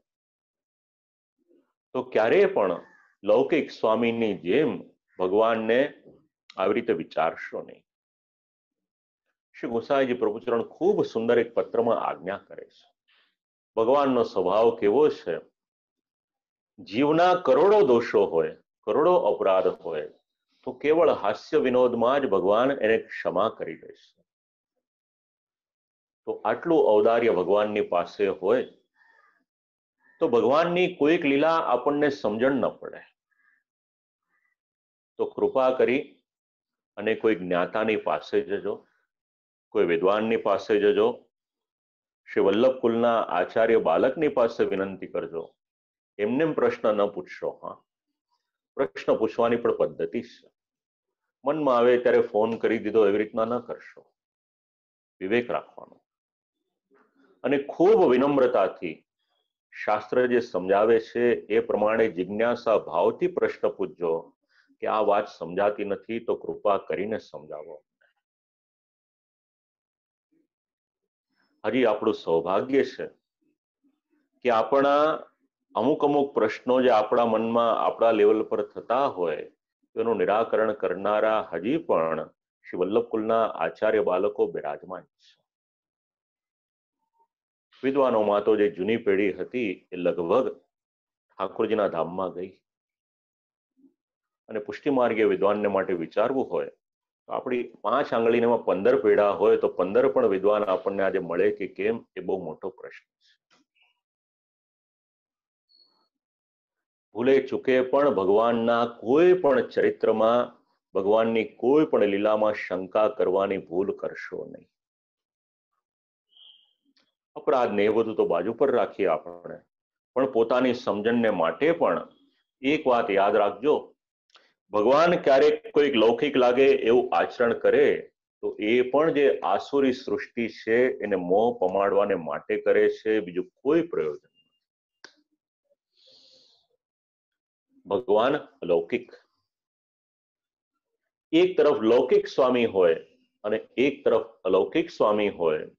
S1: તો ક્યારેય પણ લૌકિક સ્વામીની જેમ ભગવાનને આવી રીતે વિચારશો નહીં. શ્રી ગોસાઈજી પ્રભુચરણ ખૂબ સુંદર એક પત્રમાં આજ્ઞા કરે છે. ભગવાનનો સ્વભાવ કેવો છે? જીવના કરોડો દોષો હોય, કરોડો અપરાધ હોય, તો કેવળ હાસ્ય વિનોદમાં જ ભગવાન એને ક્ષમા કરી દેશે. તો આટલું ઔદાર્ય ભગવાનની પાસે હોય તો ભગવાનની કોઈક લીલા આપણને સમજણ ન પડે તો કૃપા કરી અને કોઈ જ્ઞાતાની પાસે જજો, કોઈ વિદ્વાનની પાસે જજો, શ્રી વલ્લભ કુલના આચાર્ય બાલકની પાસે વિનંતી કરજો. એમને પ્રશ્ન ન પૂછશો. હા, પ્રશ્ન પૂછવાની પણ પદ્ધતિ છે. મનમાં આવે ત્યારે ફોન કરી દીધો એવી રીતના ન કરશો. વિવેક રાખવાનો અને ખૂબ વિનમ્રતાથી શાસ્ત્ર જે સમજાવે છે એ પ્રમાણે જિજ્ઞાસા ભાવથી પ્રશ્ન પૂછજો કે આ વાત સમજાતી નથી તો કૃપા કરીને સમજાવો. હજી આપણું સૌભાગ્ય છે કે આપણા અમુક પ્રશ્નો જે આપણા મનમાં આપણા લેવલ પર થતા હોય તેનું નિરાકરણ કરનારા હજી પણ શ્રી વલ્લભ કુલના આચાર્ય બાલકો બિરાજમાન છે. વિદ્વાનોમાં તો જે જૂની પેઢી હતી એ લગભગ ઠાકોરજીના ધામમાં ગઈ અને પુષ્ટિ માર્ગીય વિદ્વાનને માટે વિચારવું હોય તો આપણી 5 આંગળીમાં 15 પેઢા હોય તો 15 પણ વિદ્વાન આપણને આજે મળે કે કેમ એ બહુ મોટો પ્રશ્ન છે. ભૂલે ચૂકે પણ ભગવાનના કોઈ પણ ચરિત્રમાં, ભગવાનની કોઈ પણ લીલામાં શંકા કરવાની ભૂલ કરશો નહીં. અપરાધ ને એ બધું તો બાજુ પર રાખીએ આપણે, પણ પોતાની સમજણને માટે પણ એક વાત યાદ રાખજો, ભગવાન ક્યારેક કોઈક લૌકિક લાગે એવું આચરણ કરે તો એ પણ જે આસુરી સૃષ્ટિ છે એને મોહ પમાડવાને માટે કરે છે, બીજું કોઈ પ્રયોજન. ભગવાન અલૌકિક, એક તરફ લૌકિક સ્વામી હોય અને એક તરફ અલૌકિક સ્વામી હોય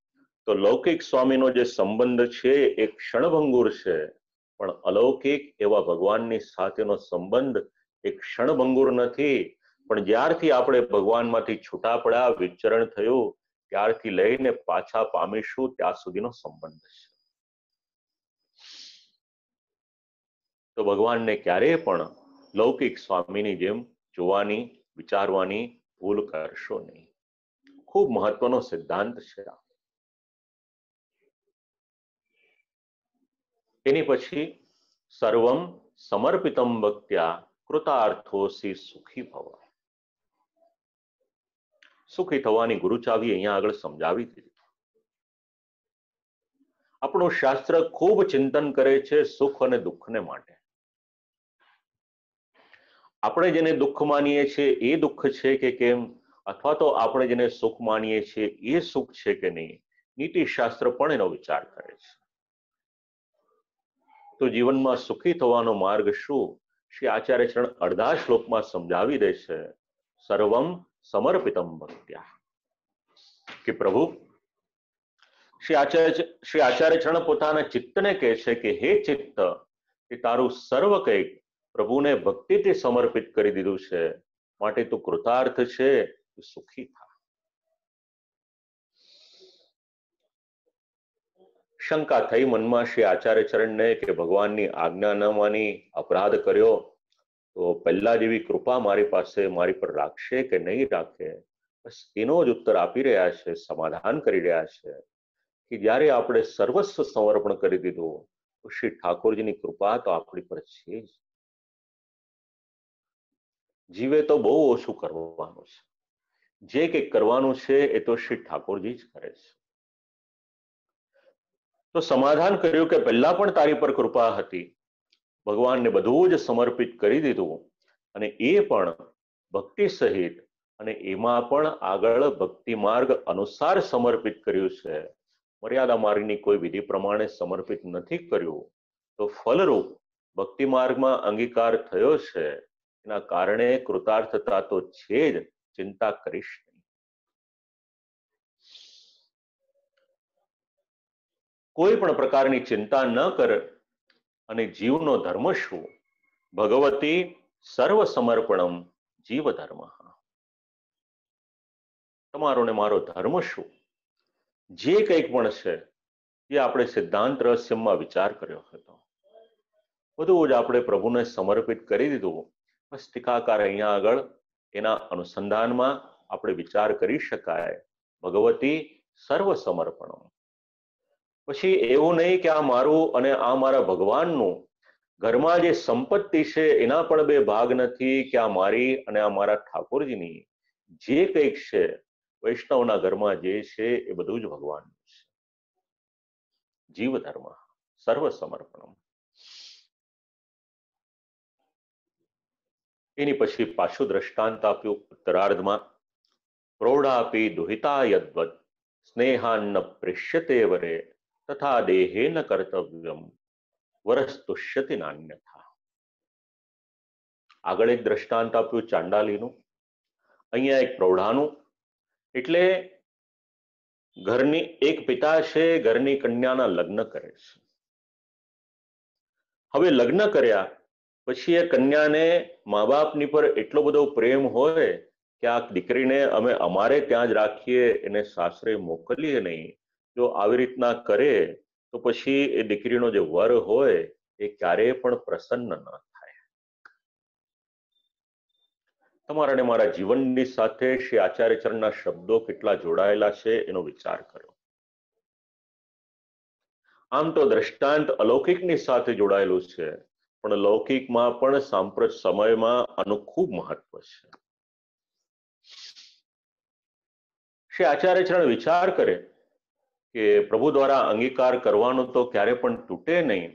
S1: તો લૌકિક સ્વામીનો જે સંબંધ છે એ ક્ષણભંગુર છે, પણ અલૌકિક એવા ભગવાનની સાથેનો સંબંધ એ ક્ષણભંગુર નથી, પણ જ્યારથી આપણે ભગવાનમાંથી છૂટા પડ્યા, વિચરણ થયું, ત્યારથી લઈને પાછા પામીશું ત્યાં સુધીનો સંબંધ છે. તો ભગવાનને ક્યારેય પણ લૌકિક સ્વામીની જેમ જોવાની, વિચારવાની ભૂલ કરશો નહીં. ખૂબ મહત્વનો સિદ્ધાંત છે. એની પછી સર્વમ સમર્પિતમ ભક્ત્યા કૃતાર્થોસી સુખી ભવ. સુખી થવાની ગુરુ ચાવી અહીંયા આગળ સમજાવી દીધી. આપણું શાસ્ત્ર ખૂબ ચિંતન કરે છે સુખ અને દુઃખને માટે. આપણે જેને દુઃખ માનીએ છીએ એ દુઃખ છે કે કેમ, અથવા તો આપણે જેને સુખ માનીએ છીએ એ સુખ છે કે નહીં, નીતિશાસ્ત્ર પણ એનો વિચાર કરે છે. તો જીવનમાં સુખી થવાનો માર્ગ શું, શ્રી આચાર્ય ચરણ અડધા શ્લોકમાં સમજાવી દે છે. સર્વમ સમર્પિતમ ભક્ત્યા, કે પ્રભુ શ્રી આચાર્ય ચરણ પોતાના ચિત્તને કહે છે કે હે ચિત્ત, કે તારું સર્વ કંઈક પ્રભુને ભક્તિથી સમર્પિત કરી દીધું છે, માટે તું કૃતાર્થ છે, તું સુખી થા. શંકા થઈ મનમાં શ્રી આચાર્ય ચરણને કે ભગવાનની આજ્ઞા ન માની, અપરાધ કર્યો, તો પહેલા જેવી કૃપા મારી પાસે મારી પર રાખશે કે નહીં રાખે. બસ એનો જ ઉત્તર આપી રહ્યા છે, સમાધાન કરી રહ્યા છે કે જ્યારે આપણે સર્વસ્વ સમર્પણ કરી દીધું તો શ્રી ઠાકોરજીની કૃપા તો આપણી પર છે જ. જીવે તો બહુ ઓછું કરવાનું છે, જે કંઈક કરવાનું છે એ તો શ્રી ઠાકોરજી જ કરે છે. તો સમાધાન કર્યું કે પહેલા પણ તારી પર કૃપા હતી, ભગવાનને બધું જ સમર્પિત કરી દીધું, અને એ પણ ભક્તિ સહિત, અને એમાં પણ આગળ ભક્તિ માર્ગ અનુસાર સમર્પિત કર્યું છે, મર્યાદા માર્ગની કોઈ વિધિ પ્રમાણે સમર્પિત નથી કર્યું. તો ફલરૂપ ભક્તિ માર્ગમાં અંગીકાર થયો છે, એના કારણે કૃતાર્થતા તો છે જ, ચિંતા કરીશ નહીં. કોઈ પણ પ્રકારની ચિંતા ન કર, અને જીવનો ધર્મ શું, ભગવતી સર્વ સમર્પણમ જીવ ધર્મ. તમારો ને મારો ધર્મ શું, જે કંઈક પણ છે જે આપણે સિદ્ધાંત રહસ્યમાં વિચાર કર્યો હતો બધું જ આપણે પ્રભુને સમર્પિત કરી દીધું. બસ ટીકાકાર અહીંયા આગળ એના અનુસંધાનમાં આપણે વિચાર કરી શકાય ભગવતી સર્વ સમર્પણ. પછી એવું નહીં કે આ મારું અને આ મારા ભગવાનનું, ઘરમાં જે સંપત્તિ છે એના પણ બે ભાગ નથી કે આ મારી અને આ મારા ઠાકોરજીની. જે કંઈક છે વૈષ્ણવના ઘરમાં જે છે એ બધું જ ભગવાનનું છે. જીવ ધર્મ સર્વ સમર્પણ. એની પછી પાછું દ્રષ્ટાંત આપ્યું ઉત્તરાર્ધમાં. પ્રૌઢાપી દુહિતા યદ્વત સ્નેહાન પ્રેષ્યતે વરે તથા દેહેન કર્તવ્યમ વરસ્તુષ્યતિ નાન્યથા. આગળ એક દ્રષ્ટાંત આપ્યું ચાંડાલીનું, અહીંયા એક પ્રૌઢાનું. એટલે ઘરની એક પિતા છે, ઘરની કન્યાના લગ્ન કરે છે. હવે લગ્ન કર્યા પછી એ કન્યાને મા બાપની પર એટલો બધો પ્રેમ હોય કે આ દીકરીને અમે અમારે ત્યાં જ રાખીએ, એને સાસરે મોકલીએ નહીં. જો આવી રીતના કરે તો પછી એ દીકરીનો જે વર હોય એ ક્યારેય પણ પ્રસન્ન ન થાય. તમારા અને મારા જીવનની સાથે શ્રી આચાર્યચરણના શબ્દો કેટલા જોડાયેલા છે એનો વિચાર કર્યો. આમ તો દ્રષ્ટાંત અલૌકિકની સાથે જોડાયેલું છે, પણ લૌકિકમાં પણ સાંપ્રત સમયમાં આનું ખૂબ મહત્વ છે. શ્રી આચાર્યચરણ વિચાર કરે કે પ્રભુ દ્વારા અંગીકાર કરવાનો તો ક્યારે પણ તૂટે નહીં,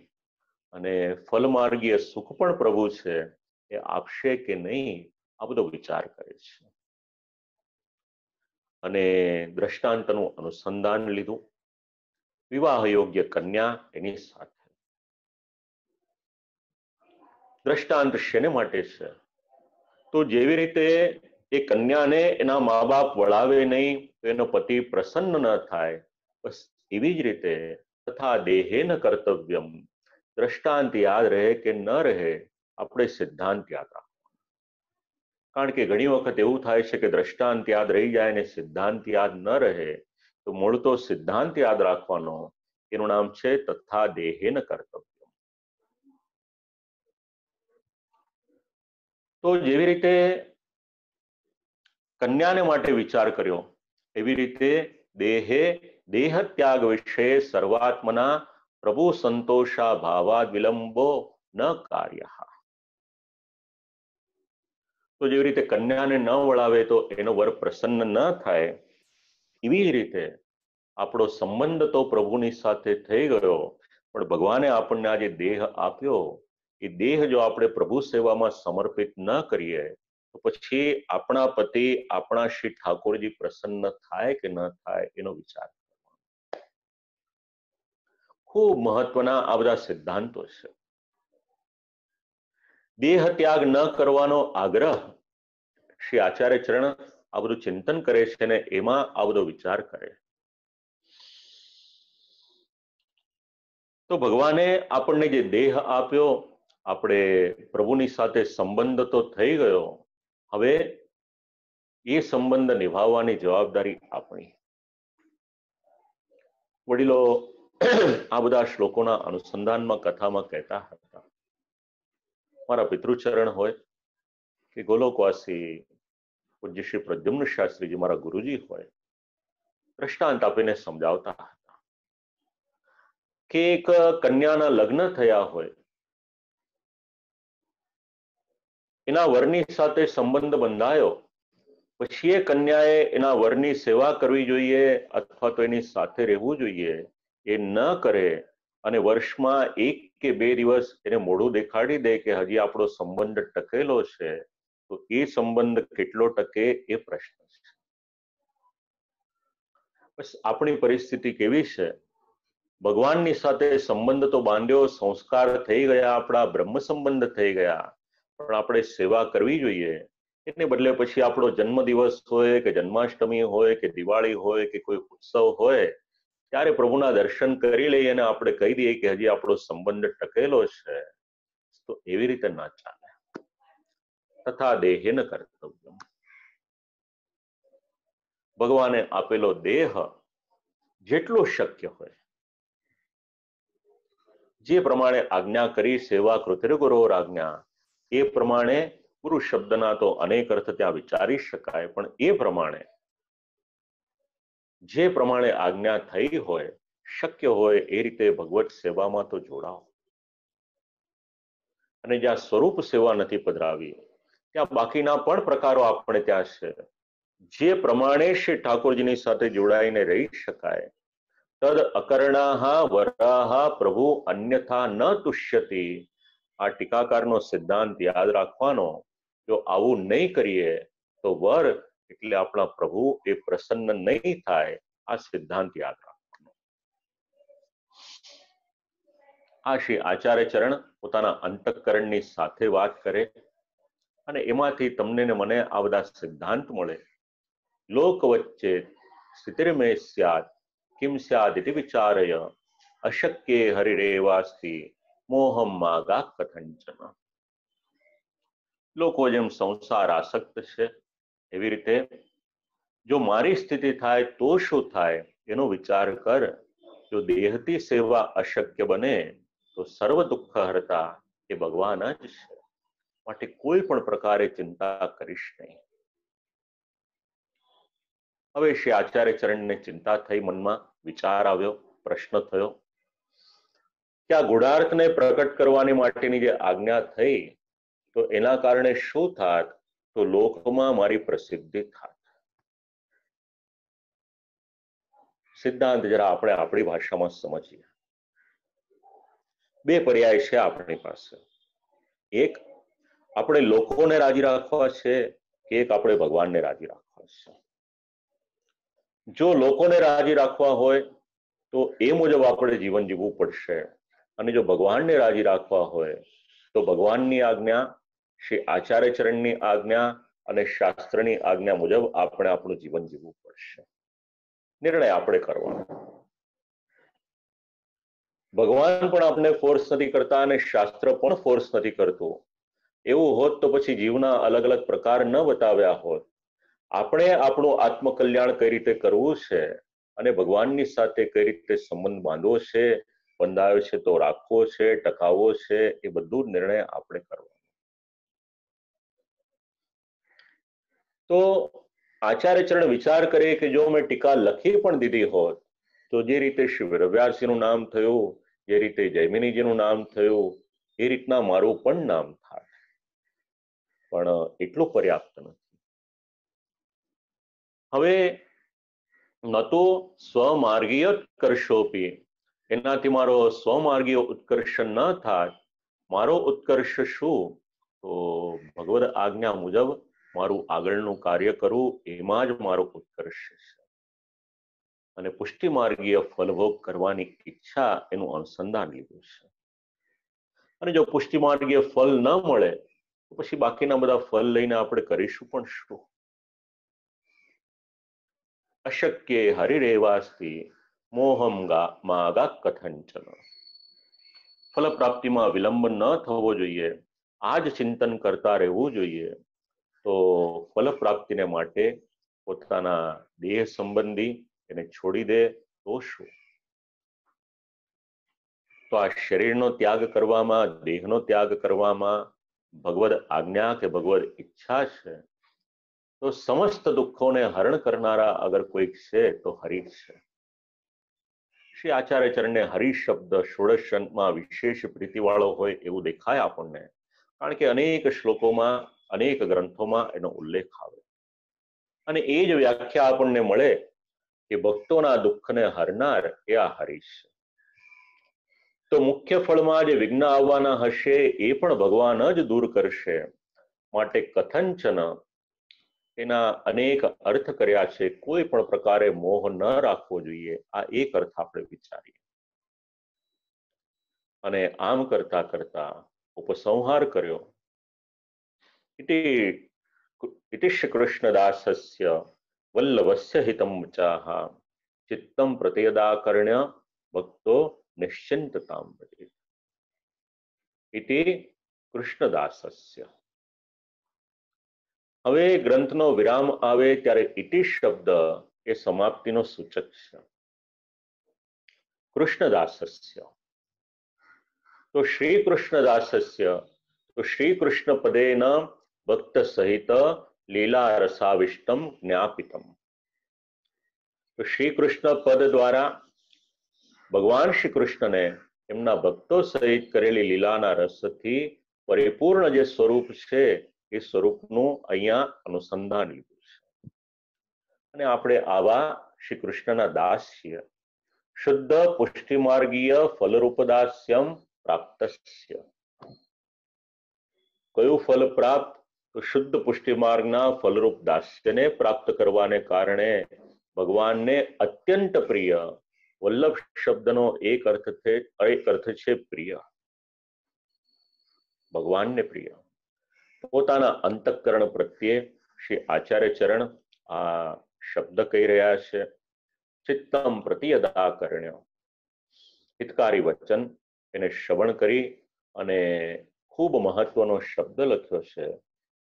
S1: અને ફલમાર્ગીય સુખ પણ પ્રભુ છે એ આપશે કે નહીં, આ બધો વિચાર કરે છે. અને દ્રષ્ટાંતનું અનુસંધાન લીધું. વિવાહ યોગ્ય કન્યા એની સાથે. દ્રષ્ટાંત શેને માટે છે? તો જેવી રીતે એ કન્યાને એના મા બાપ વળાવે નહીં તો એનો પતિ પ્રસન્ન ન થાય, બસ એવી જ રીતે તથા દેહેન કર્તવ્યમ. દ્રષ્ટાંત યાદ રહે કે ન રહે, આપણે સિદ્ધાંત યાદ રાખો. કારણ કે ઘણી વખત એવું થાય છે કે દ્રષ્ટાંત યાદ રહી જાય ને સિદ્ધાંત યાદ ન રહે. તો મૂળ તો સિદ્ધાંત યાદ રાખવાનો, એનું નામ છે તથા દેહેન કર્તવ્ય. તો જેવી રીતે કન્યાને માટે વિચાર કર્યો, એવી રીતે દેહે દેહ ત્યાગ વિશે સર્વાત્મના પ્રભુ સંતોષા ભાવાદ વિલંબો ન કાર્ય. તો જેવી રીતે કન્યાને ન વળાવે તો એનો વર પ્રસન્ન ન થાય, એવી જ રીતે આપણો સંબંધ તો પ્રભુની સાથે થઈ ગયો, પણ ભગવાને આપણને આજે દેહ આપ્યો, એ દેહ જો આપણે પ્રભુ સેવામાં સમર્પિત ન કરીએ તો પછી આપણા પતિ આપણા શ્રી ઠાકોરજી પ્રસન્ન થાય કે ન થાય એનો વિચાર. ખૂબ મહત્વના આ બધા સિદ્ધાંતો છે. દેહ ત્યાગ ન કરવાનો આગ્રહ શ્રી આચાર્યચરણ આ બધું ચિંતન કરે છે ને એમાં આ બધો વિચાર કરે. તો ભગવાને આપણને જે દેહ આપ્યો, આપણે પ્રભુની સાથે સંબંધ તો થઈ ગયો, હવે એ સંબંધ નિભાવવાની જવાબદારી આપણી. વડીલો આ બધા શ્લોકોના અનુસંધાનમાં કથામાં કહેતા હતા, મારા પિતૃચરણ હોય કે ગોલોકવાસી પૂજ્ય શ્રી પ્રદ્યુમ્ન શાસ્ત્રીજી મારા ગુરુજી હોય, દ્રષ્ટાંત આપીને સમજાવતા હતા કે એક કન્યાના લગ્ન થયા હોય, એના વરની સાથે સંબંધ બંધાયો, પછી એ કન્યાએ એના વરની સેવા કરવી જોઈએ અથવા તો એની સાથે રહેવું જોઈએ. એ ન કરે અને વર્ષમાં 1 કે 2 દિવસ એને મોઢું દેખાડી દે કે હજી આપણો સંબંધ ટકેલો છે, તો એ સંબંધ કેટલો ટકે એ પ્રશ્ન છે. બસ આપણી પરિસ્થિતિ કેવી છે? ભગવાનની સાથે સંબંધ તો બાંધ્યો, સંસ્કાર થઈ ગયા, આપણા બ્રહ્મ સંબંધ થઈ ગયા, પણ આપણે સેવા કરવી જોઈએ. એને બદલે પછી આપણો જન્મદિવસ હોય કે જન્માષ્ટમી હોય કે દિવાળી હોય કે કોઈ ઉત્સવ હોય, ત્યારે પ્રભુના દર્શન કરી લઈએ અને આપણે કહી દઈએ કે હજી આપણો સંબંધ ટકેલો છે, તો એવી રીતે ના ચાલે. તથા દેહેન કર્તવ્ય. ભગવાને આપેલો દેહ જેટલો શક્ય હોય જે પ્રમાણે આજ્ઞા કરી સેવા કૃતિર ગુરોર આજ્ઞા, એ પ્રમાણે ગુરુ શબ્દના તો અનેક અર્થ ત્યાં વિચારી શકાય, પણ એ પ્રમાણે જે પ્રમાણે આજ્ઞા થઈ હોય, શક્ય હોય એ રીતે ભગવત સેવામાં તો જોડાઓ. અને જ્યાં સ્વરૂપ સેવા નથી પધરાવી ત્યાં બાકીના પણ પ્રકારો આપણે ત્યાં છે. જે પ્રમાણે શ્રી ઠાકોરજીની સાથે જોડાઈને રહી શકાય, તદ અકર્ણાહા વરાહા પ્રભુ અન્યથા ન તુષ્યતિ. આ ટીકાકારનો સિદ્ધાંત યાદ રાખવાનો. જો આવું નહીં કરીએ તો વર એટલે આપણા પ્રભુ એ પ્રસન્ન નહીં થાય. આ સિદ્ધાંત યાદ રાખવાનો. આ શ્રી આચાર્ય ચરણ પોતાના અંતઃકરણની સાથે વાત કરે અને એમાંથી તમને ને મને આ બધા સિદ્ધાંત મળે. લોક વચ્ચે સ્થિતિર્મે સ્યાત કિમ સ્યાદ ઇતિ વિચારય અશક્ય હરિરેવાસ્તિ મોહમ માગા કથંચન. લોકો જેમ સંસાર આસક્ત છે એવી રીતે જો મારી સ્થિતિ થાય તો શું થાય એનો વિચાર કર. જો દેહથી સેવા અશક્ય બને તો સર્વ દુઃખ હરતા એ ભગવાન જ છે. માટે કોઈ પણ પ્રકારે ચિંતા કરીશ નહીં. હવે શ્રી આચાર્ય ચરણને ચિંતા થઈ, મનમાં વિચાર આવ્યો, પ્રશ્ન થયો કે આ ગુણાર્થને પ્રકટ કરવાની માટેની જે આજ્ઞા થઈ તો એના કારણે શું થાત? તો લોકમાં મારી પ્રસિદ્ધિ થાત. સિદ્ધાંત જરા આપણે આપણી ભાષામાં સમજીએ. બે પર્યાય છે આપણી પાસે. એક આપણે લોકોને રાજી રાખવા છે કે એક આપણે ભગવાનને રાજી રાખવા છે. જો લોકોને રાજી રાખવા હોય તો એ મુજબ આપણે જીવન જીવવું પડશે, અને જો ભગવાનને રાજી રાખવા હોય તો ભગવાનની આજ્ઞા, શ્રી આચાર્ય ચરણની આજ્ઞા અને શાસ્ત્રની આજ્ઞા મુજબ આપણે આપણું જીવન જીવવું પડશે. નિર્ણય આપણે કરવાનો. ભગવાન પણ આપણે ફોર્સ નથી કરતા અને શાસ્ત્ર પણ ફોર્સ નથી કરતું. એવું હોત તો પછી જીવના અલગ અલગ પ્રકાર ન બતાવ્યા હોત. આપણે આપણું આત્મકલ્યાણ કઈ રીતે કરવું છે અને ભગવાનની સાથે કઈ રીતે સંબંધ બાંધવો છે, બંધાયો છે તો રાખવો છે, ટકાવવો છે, એ બધું નિર્ણય આપણે કરવાનો. તો આચાર્ય ચરણ વિચાર કરે કે જો મેં ટીકા લખી પણ દીધી હોત તો જે રીતે શ્રી વેદવ્યાસજીનું નામ થયું, જે રીતે જૈમિનીજીનું નામ થયું, એ રીતના મારું પણ નામ થાય. પણ એટલું પર્યાપ્ત નથી. હવે ન તો સ્વમાર્ગીય ઉત્કર્ષોપી, એનાથી મારો સ્વમાર્ગીય ઉત્કર્ષ ન થાય. મારો ઉત્કર્ષ શું? તો ભગવદ આજ્ઞા મુજબ મારું આગળનું કાર્ય કરવું, એમાં જ મારો ઉત્કર્ષ છે. અને પુષ્ટિ માર્ગીય ફલભોગ કરવાની ઈચ્છા એનું અનુસંધાન લીધું છે. અને જો પુષ્ટિ માર્ગીય ફલ ન મળે તો પછી બાકીના બધા ફલ લઈને આપણે કરીશું પણ શું? અશક્ય હરિરેવાસ્તિ મોહમ માગા કથંચન. ફલ પ્રાપ્તિમાં વિલંબ ન થવો જોઈએ. આ જ ચિંતન કરતા રહેવું જોઈએ. તો ફલ પ્રાપ્તિને માટે પોતાના દેહ સંબંધી એને છોડી દે તો શું? તો આ શરીરનો ત્યાગ કરવામાં, દેહનો ત્યાગ કરવામાં ભગવદ આજ્ઞા કે ભગવદ ઈચ્છા છે. તો સમસ્ત દુઃખોને હરણ કરનારા અગર કોઈક છે તો હરિ છે. શ્રી આચાર્ય ચરણને હરિ શબ્દ ષોડશમાં વિશેષ પ્રીતિવાળો હોય એવું દેખાય આપણને, કારણ કે અનેક શ્લોકોમાં, અનેક ગ્રંથોમાં એનો ઉલ્લેખ આવે. અને એ જ વ્યાખ્યા આપણને મળે કે ભક્તોના દુઃખને હરનાર એ આ હરિ છે. તો મુખ્ય ફળમાં જે વિઘ્ન આવવાના હશે એ પણ ભગવાન જ દૂર કરશે. માટે કથંચન એના અનેક અર્થ કર્યા છે. કોઈ પણ પ્રકારે મોહ ન રાખવો જોઈએ. આ એક અર્થ આપણે વિચારીએ. અને આમ કરતા કરતા ઉપસંહાર કર્યો. ઇતિ શ્રી કૃષ્ણદાસસ્ય વલ્લભસ્ય હિતમ ચાહા ચિત્તમ પ્રતયદાકર્ણ્ય ભક્તો નિશ્ચિંતતામ ભજેત. ઇતિ કૃષ્ણદાસસ્ય. હવે ગ્રંથનો વિરામ આવે ત્યારે ઇતિ શબ્દ એ સમાપ્તિનો સૂચક છે. કૃષ્ણદાસસ્ય. तो श्री कृष्णदासस्य तो श्री कृष्ण पदेन भक्त सहित લીલા રસાવિષ્ટમ જ્ઞાપિતમ. તો શ્રી કૃષ્ણ પદ દ્વારા ભગવાન શ્રી કૃષ્ણને એમના ભક્તો સહિત કરેલી લીલાના રસથી પરિપૂર્ણ જે સ્વરૂપ છે એ સ્વરૂપનું અહીંયા અનુસંધાન લીધું છે. અને આપણે આવા શ્રી કૃષ્ણના દાસ છીએ. શુદ્ધ પુષ્ટિમાર્ગીય ફલરૂપદાસ્યમ પ્રાપ્તસ્ય. કયું ફલ પ્રાપ્ત? તો શુદ્ધ પુષ્ટિ માર્ગના ફલરૂપ દાસ્યને પ્રાપ્ત કરવાને કારણે ભગવાનને અત્યંત પ્રિય વલ્લભ શબ્દનો એક અર્થ છે પ્રિય. ભગવાનને પ્રિય પોતાના અંતઃકરણ પ્રત્યે શ્રી આચાર્ય ચરણ આ શબ્દ કહી રહ્યા છે. ચિત્તમ પ્રતિયદાકરણ્ય, હિતકારી વચન એને શ્રવણ કરી અને ખૂબ મહત્વનો શબ્દ લખ્યો છે,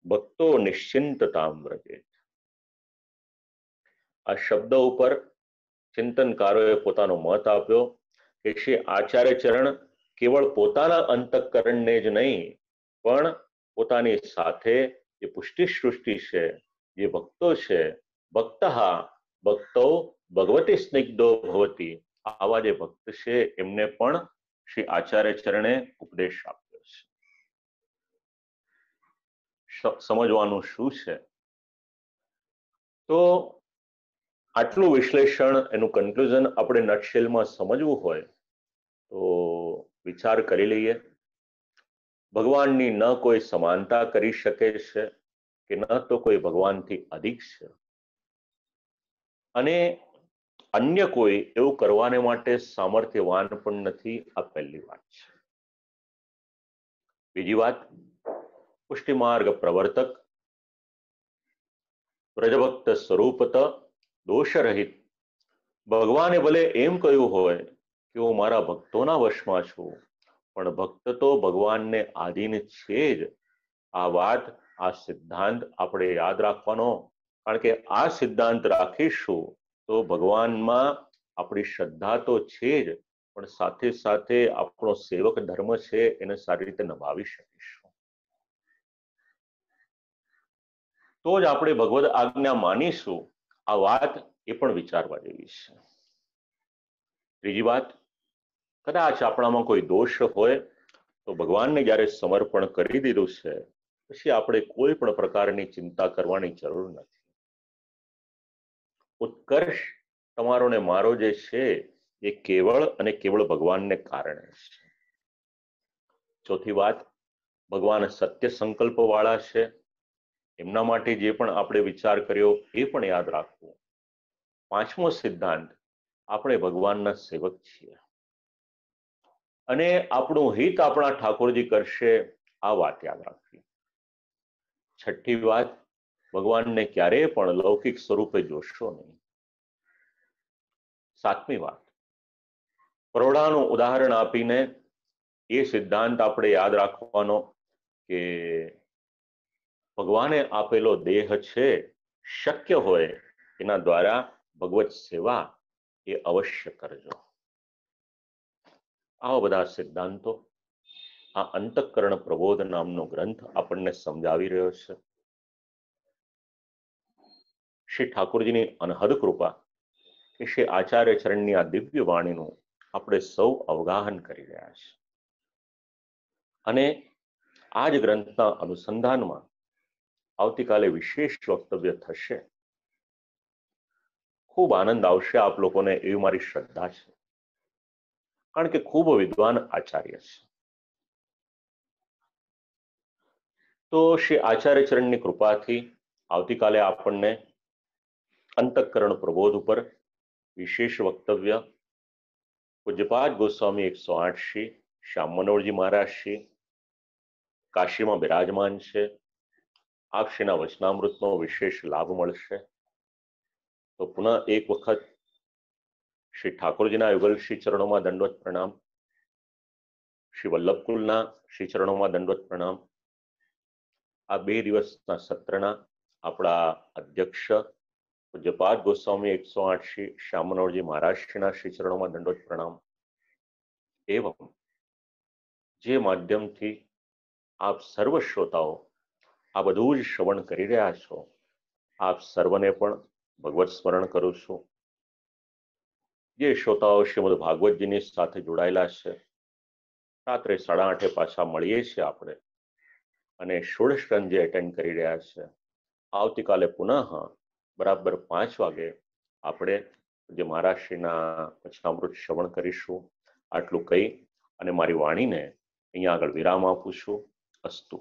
S1: ભક્તો નિશ્ચિંતતામ વ્રજેત. આ શબ્દ ઉપર ચિંતનકારોએ પોતાનો મત આપ્યો કે શ્રી આચાર્ય ચરણ કેવળ પોતાના અંતઃકરણને જ નહીં પણ પોતાની સાથે જે પુષ્ટિ સૃષ્ટિ છે, જે ભક્તો છે, ભક્તો ભગવતી સ્નિગ્ધો ભવતી, આવા જે ભક્ત છે એમને પણ શ્રી આચાર્ય ચરણે ઉપદેશ આપ્યો છે. સમજવાનું શું છે? તો આટલું વિશ્લેષણ, એનું કન્ક્લુઝન આપણે નટશેલમાં સમજવું હોય તો વિચાર કરી લઈએ. ભગવાનની ન કોઈ સમાનતા કરી શકે છે કે ન તો કોઈ ભગવાનથી અધિક છે, અને અન્ય કોઈ એવું કરવાને માટે સામર્થ્યવાન પણ નથી. આ પહેલી વાત છે. બીજી વાત, પુષ્ટિમાર્ગ પ્રવર્તક, વ્રજભક્ત સ્વરૂપત, દોષરહિત. ભગવાને ભલે એમ કહ્યું હોય કે હું મારા ભક્તોના વશમાં છું, પણ ભક્ત તો ભગવાનને આધીન છે જ. આ વાત, આ સિદ્ધાંત આપણે યાદ રાખવાનો. કારણ કે આ સિદ્ધાંત રાખીશું તો ભગવાનમાં આપણી શ્રદ્ધા તો છે જ, પણ સાથે સાથે આપણો સેવક ધર્મ છે એને સારી રીતે નિભાવી શકીશું. તો જ આપણે ભગવદ આજ્ઞા માનીશું. આ વાત એ પણ વિચારવા જેવી છે. ત્રીજી વાત, કદાચ આપણામાં કોઈ દોષ હોય તો ભગવાનને જ્યારે સમર્પણ કરી દીધું છે પછી આપણે કોઈ પણ પ્રકારની ચિંતા કરવાની જરૂર નથી. ઉત્કર્ષ તમારો ને મારો જે છે એ કેવળ અને કેવળ ભગવાનને કારણે છે. ચોથી વાત, ભગવાન સત્ય સંકલ્પ વાળા છે. એમના માટે જે પણ આપણે વિચાર કર્યો એ પણ યાદ રાખવું. પાંચમો સિદ્ધાંત, આપણે ભગવાનના સેવક છીએ અને આપણું હિત આપણા ઠાકોરજી કરશે, આ વાત યાદ રાખવી. છઠ્ઠી વાત, ભગવાનને ક્યારેય પણ લૌકિક સ્વરૂપે જોશો નહીં. સાતમી વાત, પરોઢાનું ઉદાહરણ આપીને એ સિદ્ધાંત આપણે યાદ રાખવાનો કે ભગવાને આપેલો દેહ છે, શક્ય હોય એના દ્વારા ભગવત સેવા એ અવશ્ય કરજો. આવા બધા સિદ્ધાંતો આ અંતઃકરણ પ્રબોધ નામનો ગ્રંથ આપણને સમજાવી રહ્યો છે. શ્રી ઠાકોરજીની અનહદ કૃપા કે શ્રી આચાર્ય ચરણની આ દિવ્ય વાણીનું આપણે સૌ અવગાહન કરી રહ્યા છે. અને આ જ ગ્રંથના અનુસંધાનમાં આવતીકાલે વિશેષ વક્તવ્ય થશે. ખૂબ આનંદ આવશે આપ લોકોને એવી મારી શ્રદ્ધા છે, કારણ કે ખૂબ વિદ્વાન આચાર્ય છે. તો શ્રી આચાર્ય ચરણની કૃપાથી આવતીકાલે આપણને અંતઃકરણ પ્રબોધ ઉપર વિશેષ વક્તવ્ય પૂજ્યપાદ ગોસ્વામી 108 શ્રી શ્યામ મનોહરજી મહારાજ શ્રી કાશીમાં બિરાજમાન છે. આપ શ્રીના વચનામૃતનો વિશેષ લાભ મળશે. તો પુનઃ એક વખત શ્રી ઠાકોરજીના યુગલ શ્રી ચરણોમાં દંડવત પ્રણામ, શ્રી વલ્લભકુલના શ્રી ચરણોમાં દંડવત પ્રણામ. આ 2 દિવસના સત્રના આપણા અધ્યક્ષ પૂજ્યપાદ ગોસ્વામી 108 શ્રી શ્યામ મનોહરજી મહારાજ શ્રીના શ્રી ચરણોમાં દંડવત પ્રણામ. એવં જે માધ્યમથી આપ સર્વ શ્રોતાઓ આ બધું જ શ્રવણ કરી રહ્યા છો, આપ સર્વને પણ ભગવત સ્મરણ કરું છું. જે શ્રોતાઓ શ્રીમદ ભાગવતજીની સાથે જોડાયેલા છે, રાત્રે 8:30 પાછા મળીએ છીએ આપણે, અને ષોડશ રન જે એટેન્ડ કરી રહ્યા છે, આવતીકાલે પુનઃ બરાબર 5 વાગે આપણે જે મહારાજશ્રીના વચનામૃત શ્રવણ કરીશું. આટલું કહી અને મારી વાણીને અહીંયા આગળ વિરામ આપું છું. અસ્તુ.